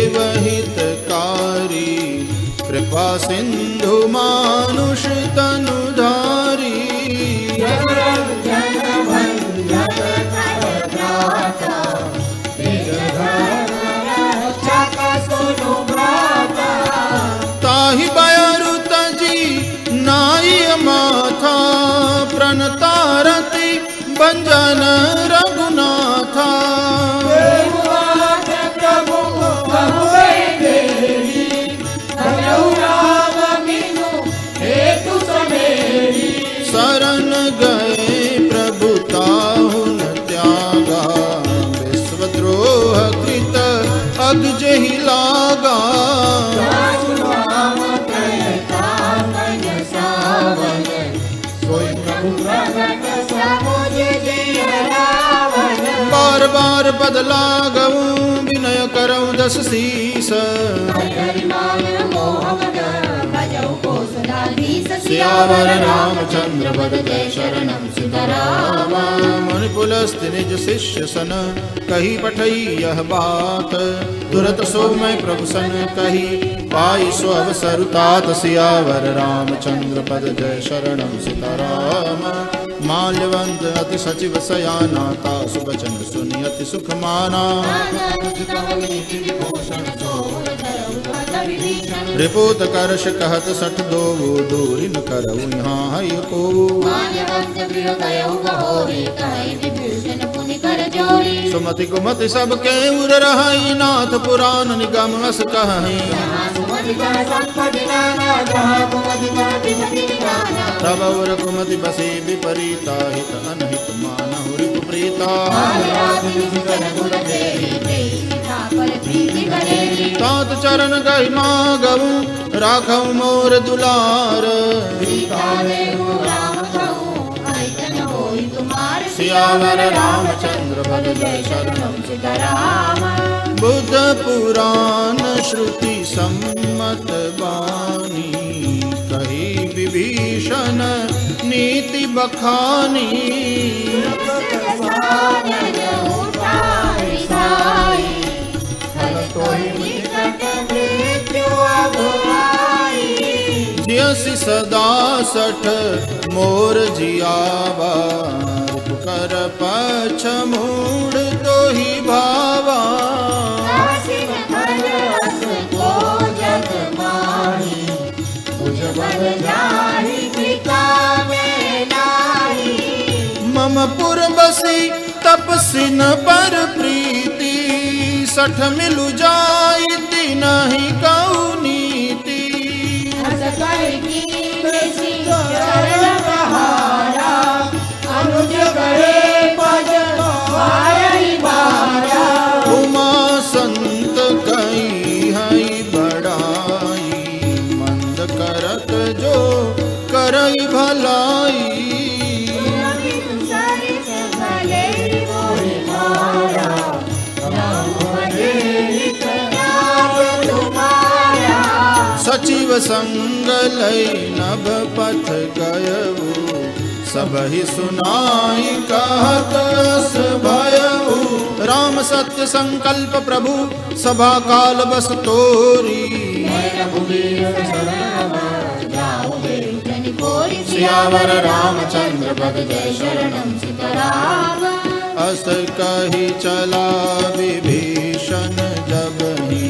कृपा सिंधु मानुष तनुधारी। ताहि बयरु तजी भंजन रघुनाथा। प्रभु कहु देवी भजऊ राम बिनु हेतु समेरी। शरण गए प्रभु ताहु न त्यागा विश्वद्रोह कृत अग जहि लागा। बार बार पद लागऊ विनय करऊ दस शीस। सियावर रामचंद्र पद जय शरणम सीताराम। मुनिपुलस्त्य निज शिष्य सन कही पठई यह बात। तुरत सो मैं प्रभु सन कही पाई सो अवसर तात। सियावर रामचंद्र पद जय शरणम सीताराम। माल्यवंत अति सचिव सयाना तासु बचन सुनि अति सुख माना। रिपोत करश कहत सठ दोवो दूरि न करऊ यहाँ हय को। सुमति कुमति सब के उर रहई नाथ पुराण निगम अस कहई। तब उर कुमति बसे विपरीता हित अनहित मानहु रिपु प्रीता। तात चरण गहि मागऊ राखऊ मोर दुलार। सियावर रामचंद्र पद जय शरणम सीताराम। बुद्ध पुराण श्रुति सम्मत बानी कही विभीषण नीति बखानी। जियसि सदा सठ मोर जियावा। कर पछ मूढ़ तो ही भावा। मम पुर बसी तपसिन पर प्रीति। सठ मिलु जाई नहीं कहु नीति। उमा संत कई हई बड़ाई मंद करत जो करई भलाई। सचिव संग लई नभ पथ गयऊ। सबहि सुनाई कहत अस भयऊ। राम सत्य संकल्प प्रभु सभा काल बस तोरी। सियावर रामचंद्र पद जय शरणम सीताराम। अस कही चला विभीषण जब ही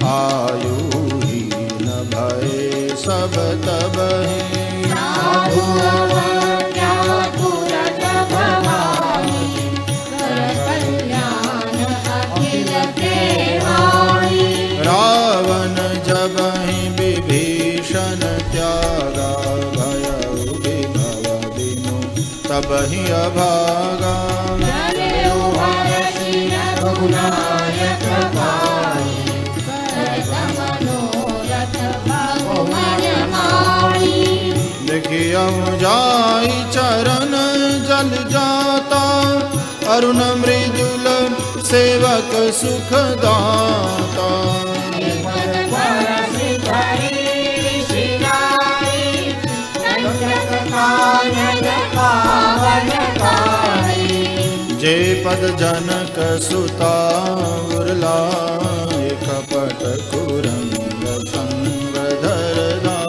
आयु ही न भय सब तब ही। रावण जब ही विभीषण त्यागा भयउ विभव बिनु तब ही अभागा। देखियऊ जाई चरण जल जाता। अरुण मृदुल सेवक सुख दाता। जे पद जनक सुता उर्लाए कपट कुरंग संग धरदाय।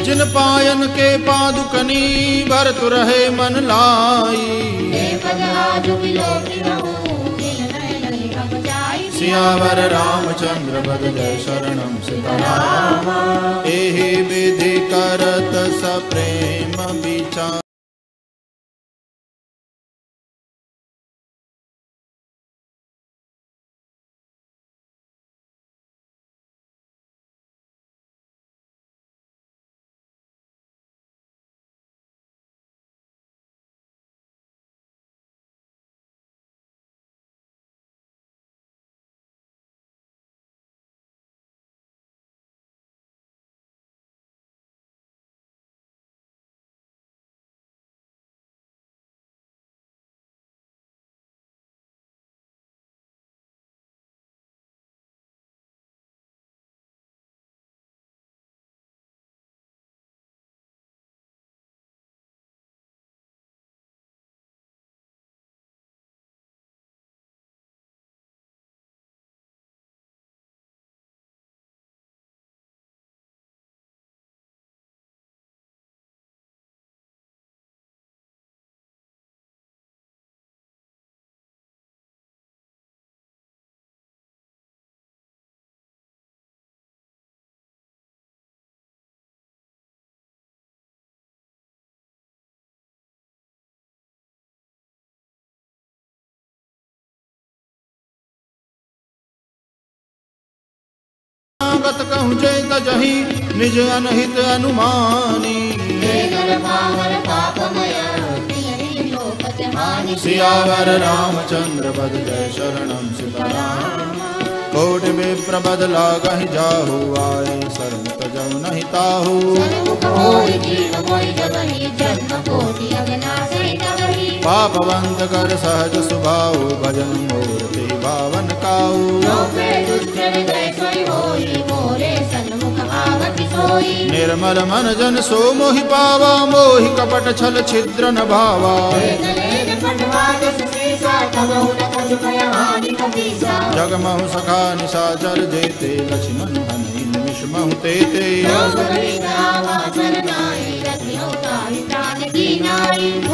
जिन पायन के पादुकनी भरत रहे मन लाई। सियावर रामचंद्र पद जय शरणम सीताराम। एहि विधि करत सप्रेम विचार। गत कहूँ चेत जही निज अनहित अनुमानी। सियावर रामचंद्र पद जय शरणम सीताराम। कोटि विप्र बद लागहि जाहु आए शरण तजौ नहीं ताहु। पापवंत कर सहज सुभाऊ भजन मूर्ति भावन काऊ। निर्मल मन जन सो मोहि पावा मोहि कपट छल छिद्र न भावा। जगमहु सखा निशाचर जेते लक्ष्मण हनि निमिष महु तेते।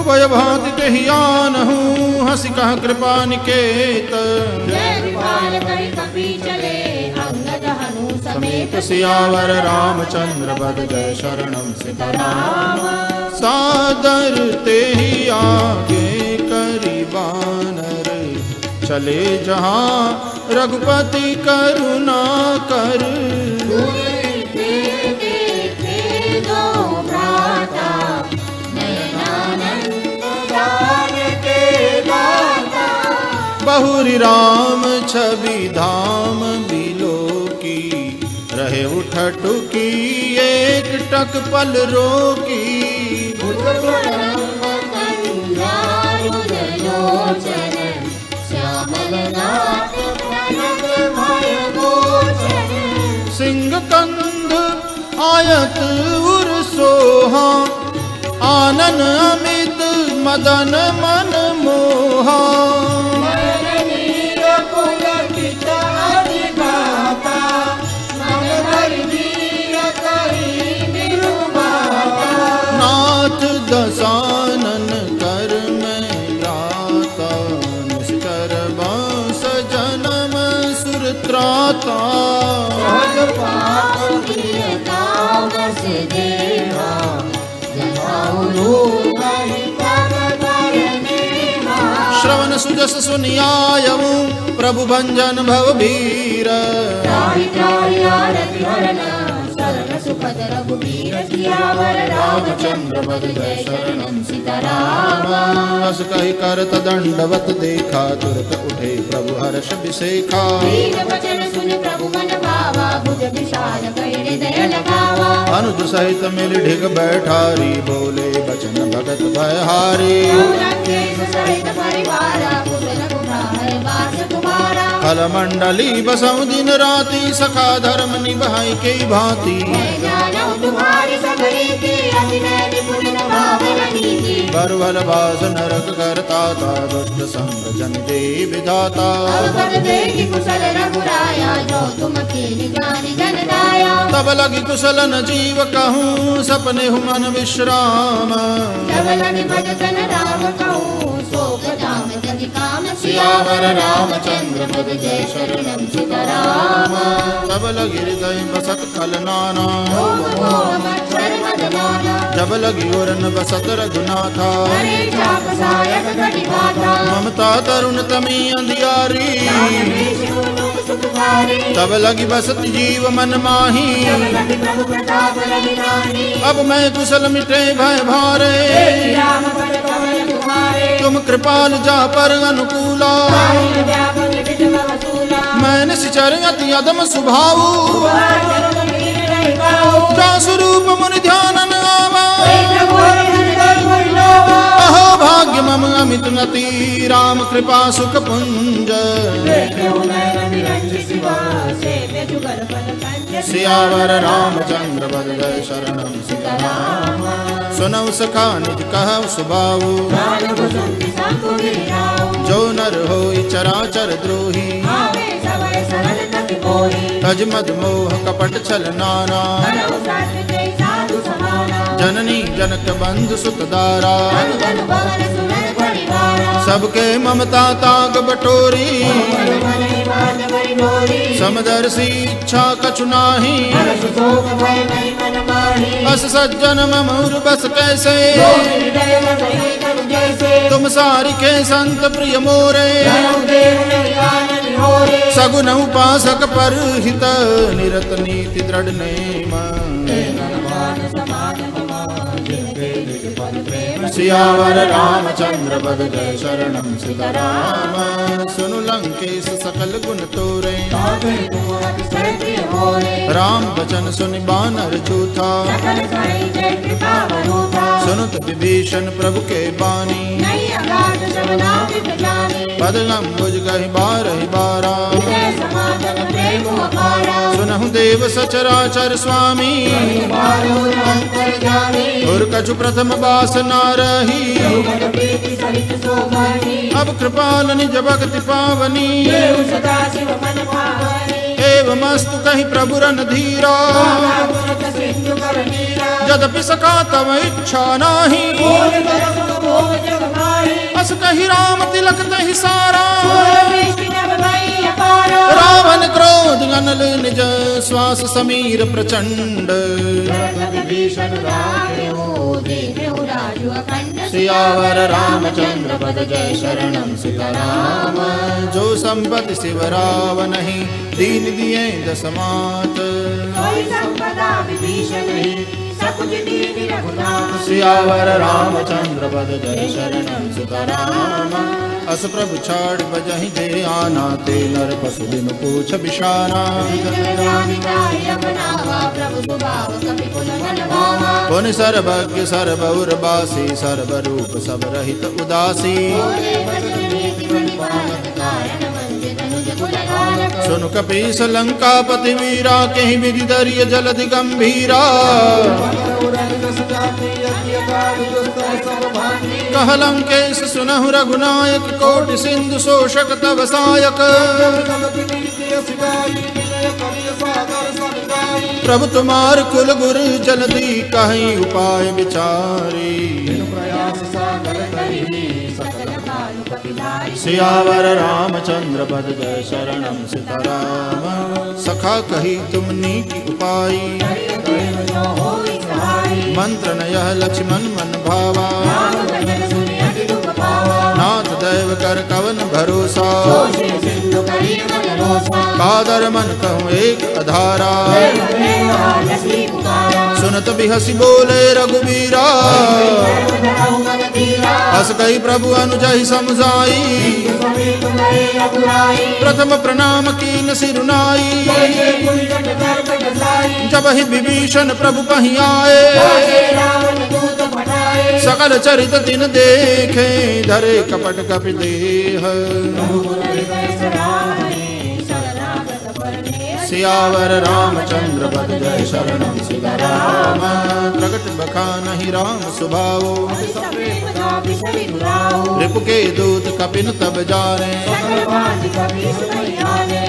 उभय भांति तेहि आनहु हंसी कह कृपा निकेत। समेत सियावर रामचंद्र पद जय शरणम सीताराम। सादर तेहि आगे करि बानर चले जहाँ रघुपति करुणा कर। बहुरी राम छवि धाम बिलो की रहे उठटुकी एक टक पल रोकी। सिंह कंध आयत उर सोहा आनन अमित मदन मन मोहा। नाथ दसानन कर में राता निष्कर बांस जन्म सुर त्राता। श्रवण सुजस सुनियायऊ प्रभु भंजन भव भीर। रामचंद्र पद जय शरणम सीताराम। हस कहि करत दंडवत देखा तुरत उठे प्रभु हर्ष विसेखा। अनुज सहित मिल ढिग बैठारी बोले बचन भगत भयहारी। फल मंडली बसऊ दिन राति सखा धर्म निभाई के भांति। बरवल बास नरक करता था दुष्ट संग जन दे विधाता। तब लगी कुशल न जीव कहूँ सपने हुमन विश्राम। गोपदाम तदि काम सियावर रामचंद्र पद जय शरणम सीताराम। सबल हृदय बसत खल नाना मच्छर मदमाना जब लगी ओरन बसत रघुनाथा हरे चाप सायक घटी माता ममता तरुण तमी अंधियारी सुखधारी तब लगी बसत जीव मन माही लगी प्रभु प्रताप रविरानी अब मैं कुशल मिटे भय भारे राम पद कमल तुम्हारे तुम कृपाल जा पर अनुकूला साहिल व्यापक विजय वसूला मैं निश्चर अति अदम सुभाऊ जा स्वरूप मुनि ध्यानन आवा अहो भाग्य मम अमित नति राम कृपा सुख पुंज सियावर रामचंद्र पद जय शरणम सीताराम। सुनौ सखा निज कहु सुभाऊ जो नर होई चराचर द्रोही तज मद मोह कपट छल नाना जननी जनक बंधु सुत दारा सबके ममता ताग बटोरी समदर्शी इच्छा कछु नाही अस सज्जन ममूर बस कैसे तुम सारिके संत प्रिय मोरे सगुन उपासक पर हित निरत नीति दृढ़ नेम सियावर रामचंद्र पद जय शरणम सीताराम। सुनु लंकेश सकल गुण तोरे राम बचन सुनि बानर झूठा सुनुत विभीषण प्रभु के बानी पद अम्बुज गहि बारहि बारा सुनहु देव सचराचर स्वामी और कछु प्रथम बास नारही अब कृपाल निज भक्ति पावनी एवमस्तु कहि प्रभु रणधीरा यद्यपि सखा तव इच्छा नाही अस कहि राम तिलक तहि सारा रावण क्रोध अनल निज श्वास समीर प्रचंड सियावर रामचंद्र पद जय शरणम सीताराम। जो संपत्ति शिव रावण ही दीन दिए दसमात सियावर रामचंद्र पद जय शरणम सीताराम। अस प्रभु छाड़ बजहि जे आना ते नर पशु दिन पूछ बिशाना पुन सर्वज्ञ सर्वउर्वासी सर्वरूप सब रहित उदासी सुनु कपीस लंकापति वीरा कहीं विधि दरिय जलधि गंभीरा कह लंकेश सुनहु रघुनायक कोटि सिंधु शोषक तव सायक प्रभु तुम्हार कुल गुर जलधि कहीं उपाय विचारी सियावर रामचंद्र पद जय शरणम सीताराम। सखा कही तुम नीति उपाय मंत्र नय लक्ष्मण मन भावा नाथ दैव कर कवन भरोसा कादर मन कहूँ एक अधारा सुनत भी हसी बोले रघुबीरा हस गई प्रभु अनुजहि समझाई प्रथम प्रणाम कीन सिरुनाई जब ही विभीषण प्रभु कहीं आए सकल चरित तिन देखे धरे कपट कपि देह सियावर रामचंद्र पद जय शरणम सीताराम। प्रगट बखानहि राम सुभाओ रिपु के दूत कपिन तब जाने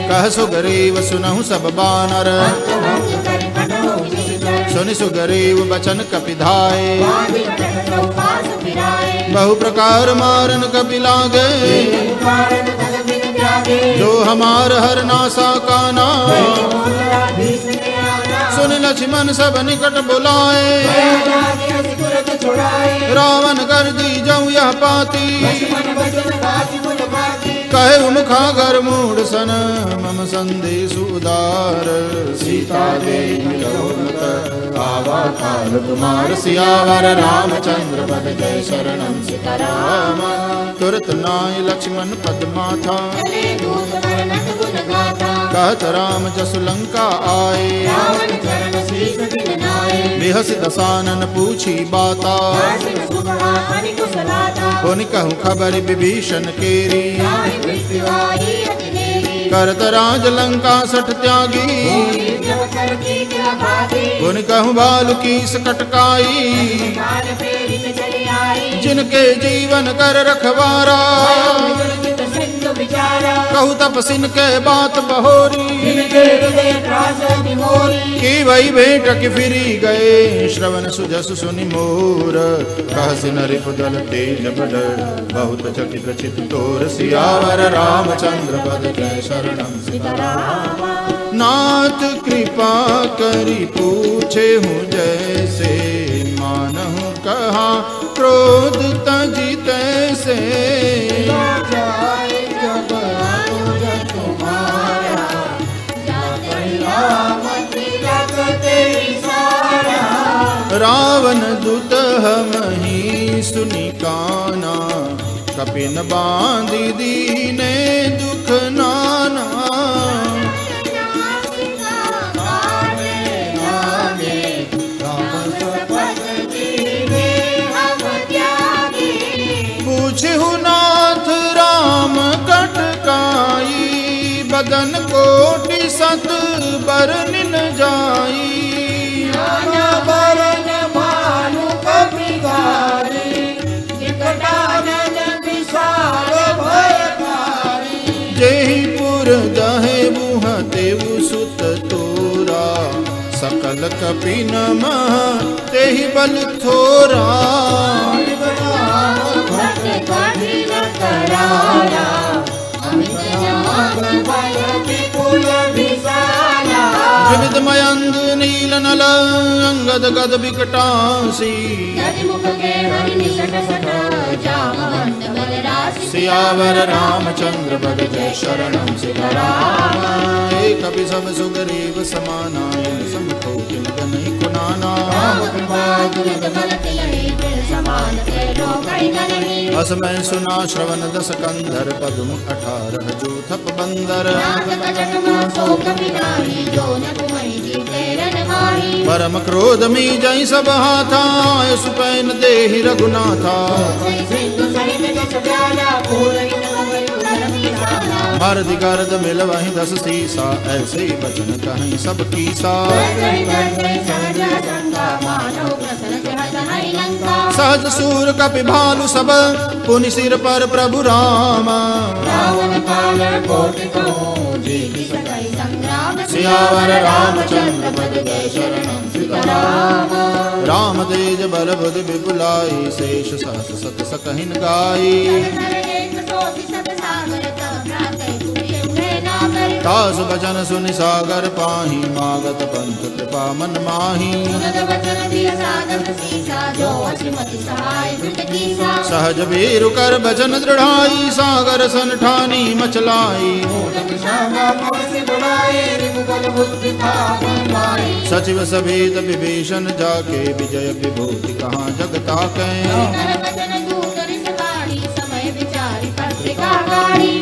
कह सुग्रीव सुनहु सब बानर सुनि सुग्रीव बचन कपिधाए बांधि प्रकटौ पास फिराए बहु प्रकार मारन कपि लागे कारण तल बिन त्यागे जो हमार हर नासा काना मूलाधीश ने आना सुन लक्ष्मण सब निकट बुलाए जागे असुरत छुड़ाए रावण कर दी जऊ यह पाती मन वचन बाजी कुल बाती कहे मुखागर मूढ़ सन मम संदेश उदार सीता देवी रघुनत आवा काल कुमार सियावर रामचंद्र पद जय शरणम सीताराम तुरत नाय लक्ष्मण पद माथा चले दूत वर्णन गुण गाथा कहत राम जसु लंका आए रावण चरण शीस दिन नाए बिहसि दसानन पूछी बाता आसिन सुभा हरि कुशलाता पुनि कहूँ खबर विभीषण केरी नाहि मृत्यु आई अतिनेरी करत राज लंका सठ त्यागी जब कर की क्या भागी पुनि कहूँ बाल की सकटकाई काल प्रेरित चली आई जिनके जीवन कर रखवारा चित सिंधु विचारा कहु तपसिन के बात बहोरी जिनके हृदय त्रास विमोरी की वही भेंट की फिरी गए श्रवण सुजस सुनि मोर कहसि नरिपुदल तेज बड़ बहुत चकित चित तोर सियावर रामचंद्र पद जय शरणम सीताराम नाथ कृपा करी पूछे हूँ जैसे मानहु कहा क्रोध तजी तैसे जाए जब अनुज तुम्हारा जाते राम तिलक तेरी सारा रावण दूत हम ही सुनि काना कपिन बांधि दीने दुख नाना पूछहु नाथ राम कटकाई बदन कोटि सत बरनिन जाई बरन भानु कपिधारी विकटानन विशाल भयकारी जेहि पुर दहे बुह तेउ सुत तोरा सकल कपि नमः तेहि बल थोरा भक्त कठिन करारा अमित जाग भय विपुल विशाला विविध मयंग नील नल अंगद गद विकटासी मुख के हरि निसट सट जामवंत बलराशि सियावर रामचंद्र पद जय शरणम सीताराम एक कपि सब सुग्रीव समाना समकोटि नहीं कुनाना असमय सुना श्रवण दस कंधर पद्म 18 जूथप बंदर परम क्रोध मी जय सब हाथा सुपैन देहि रघुनाथा मर्द गर्द मिल वही 10 सीसा ऐसे ही बचन कहीं सब कीसा सहज सूर कपि भालु सब पुनि सिर पर प्रभु राम सियावर रामचंद्र पद जय शरणम सीताराम राम तेज बल बुद्धि विपुलाई शेष सहस सत सकहिन गाई तासु बचन सुनि सागर पाही मागत पंथ कृपा मन माही सहज वीरु कर बचन दृढ़ाई सागर सन ठानी मचलाई सचिव सभेद विभीषण जाके विजय विभूति कहाँ जगता के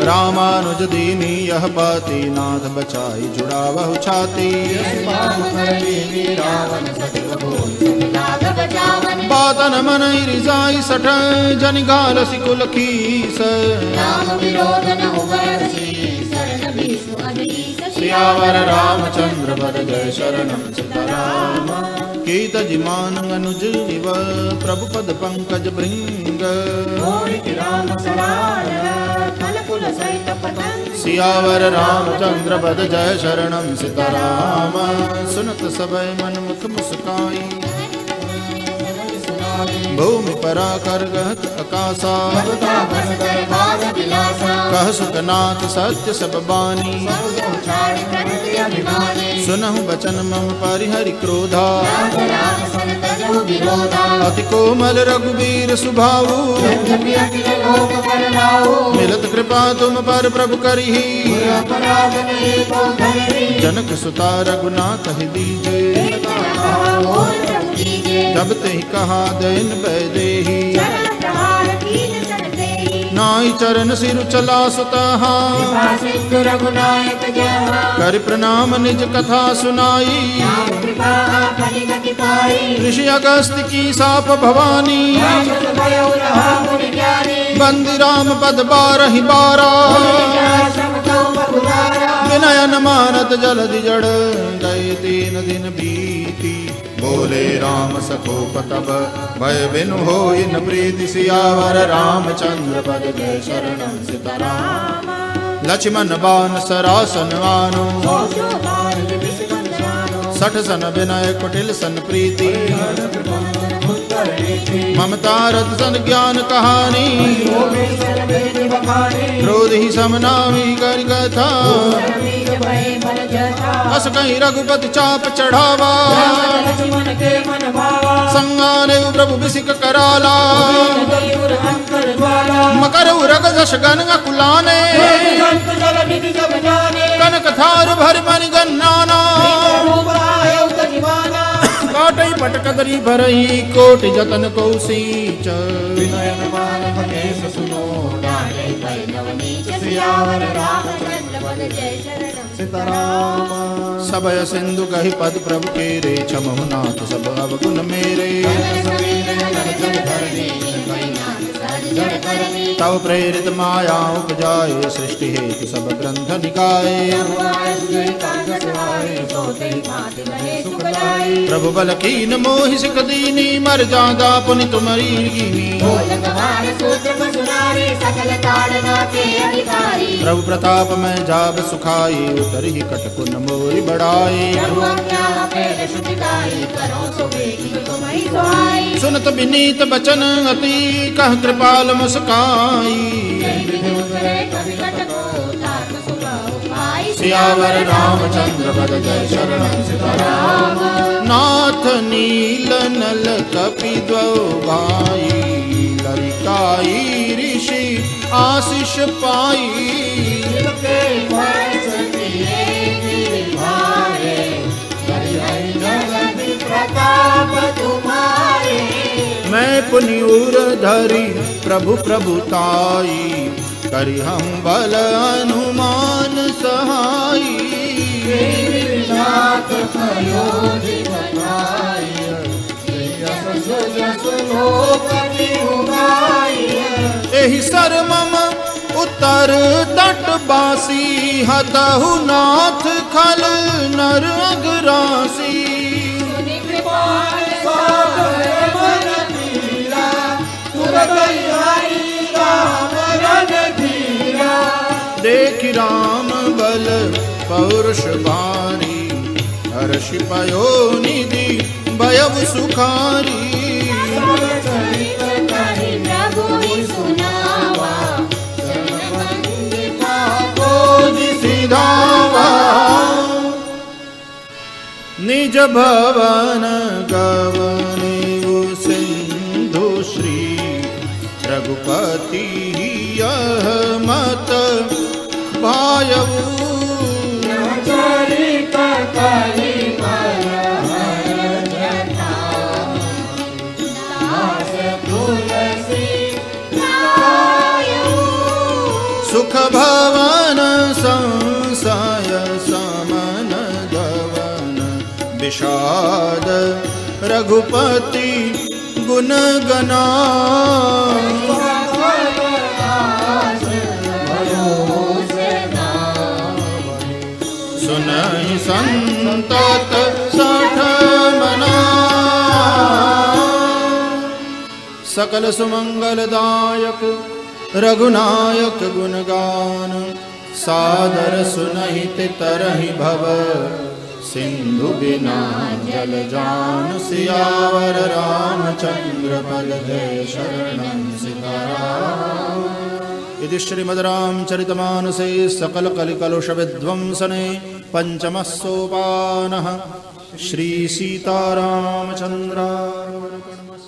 रामानुज दीनी यह बाती नाथ बचाई जुड़ावहु छाती बातन मन रिजाई सठ जन गाल सिकुल खीस सियावर रामचंद्र पद जय शरणम सीताराम कीत जिमान अनुज इव प्रभु पद पंकज भृंग सियावर रामचंद्र पद जय शरणम सीताराम। सुनत सबय मन मुख मुस्काई, भूमि परा कर गहत आकाशा। कह सुखनाथ सत्य सब बानी, सुनहु बचन मम परिहरि क्रोधा। अति कोमल रघुबीर सुभाऊ, मिलत कृपा तुम पर प्रभु करिहि। जनक सुता रघुनाथ ही दीजे, जब ते कहा दैन बैदेही। नाई चरण सिर चला सुतहा, कर प्रणाम निज कथा सुनाई। ऋषि अगस्त की साप भवानी, बंदी राम पद बारहि बारा। विनयन मानत जलधि जड़, गए 3 दिन बीती। बोले राम सकोप तब, भय बिनु होई न प्रीति। सियावर रामचंद्र पद जय शरणम सीताराम। लक्ष्मण बान सरासन आनो, 60 सन विनय कुटिल सन प्रीति। ममता रथ सन ज्ञान कहानी, क्रोध ही समनामी कर कथा। अस कहीं रघुपति चाप चढ़ावा, संगाने प्रभु बिसिक कराला। मकर उरग जश गन कुलाने, कनक थार भर मन गन्नाना। काटई पटकदरी भरही, कोटि जतन कौशीच। विनयन मान महेश सुनो, डाले भय नवनीच। सियावर रामचंद्र पद जय शरणम सीताराम। सबय सिंधु गहि पद प्रभु केरे, छमहु नाथ सब अवगुण मेरे। तव प्रेरित माया उपजाए, सृष्टि हेतु सब ग्रंथ निकाये। प्रभु बल कीन मोहि सिख दीनी, मर जादा पुनि तुम्हारी कीनी। प्रभु प्रताप में जाब सुखाई, उतरि कटकुन मोरि बढ़ाई। सुनत विनीत बचन अति, कह कृपाल मुस्काई। सियावर रामचंद्र पद जय शरणम सीताराम। नाथ नील नल कपि द्वौ भाई, लरिकाई ऋषि आशीष पाई। मैं पुनिउर धरी प्रभु प्रभुताई, करि हम बल अनुमान सहाई। एहि सर मम उत्तर तट बासी, हतहु नाथ खल नर अगरासी। देखि राम बल पौरुष भारी, हर्षि पयो निधि भयउ सुखारी। निज भवन गवनेउ सिंधु श्री, रघुपति यह मत भायऊ। सुख भवन संशय समन गवन, विषाद रघुपति गुण गना। सुनहि संतत सठ मना, सकल सुमंगलदायक रघुनायक गुणगान। सादर सुनहित तरहि भव सिंधु बिना जल जान सियावर रामचंद्र पद जय शरणं सीताराम। इति श्रीमद्रामचरितमानसे सकल कलिकलुष विध्वंसने पंचमः सोपानः। श्री सीतारामचंद्रार्पणमस्तु।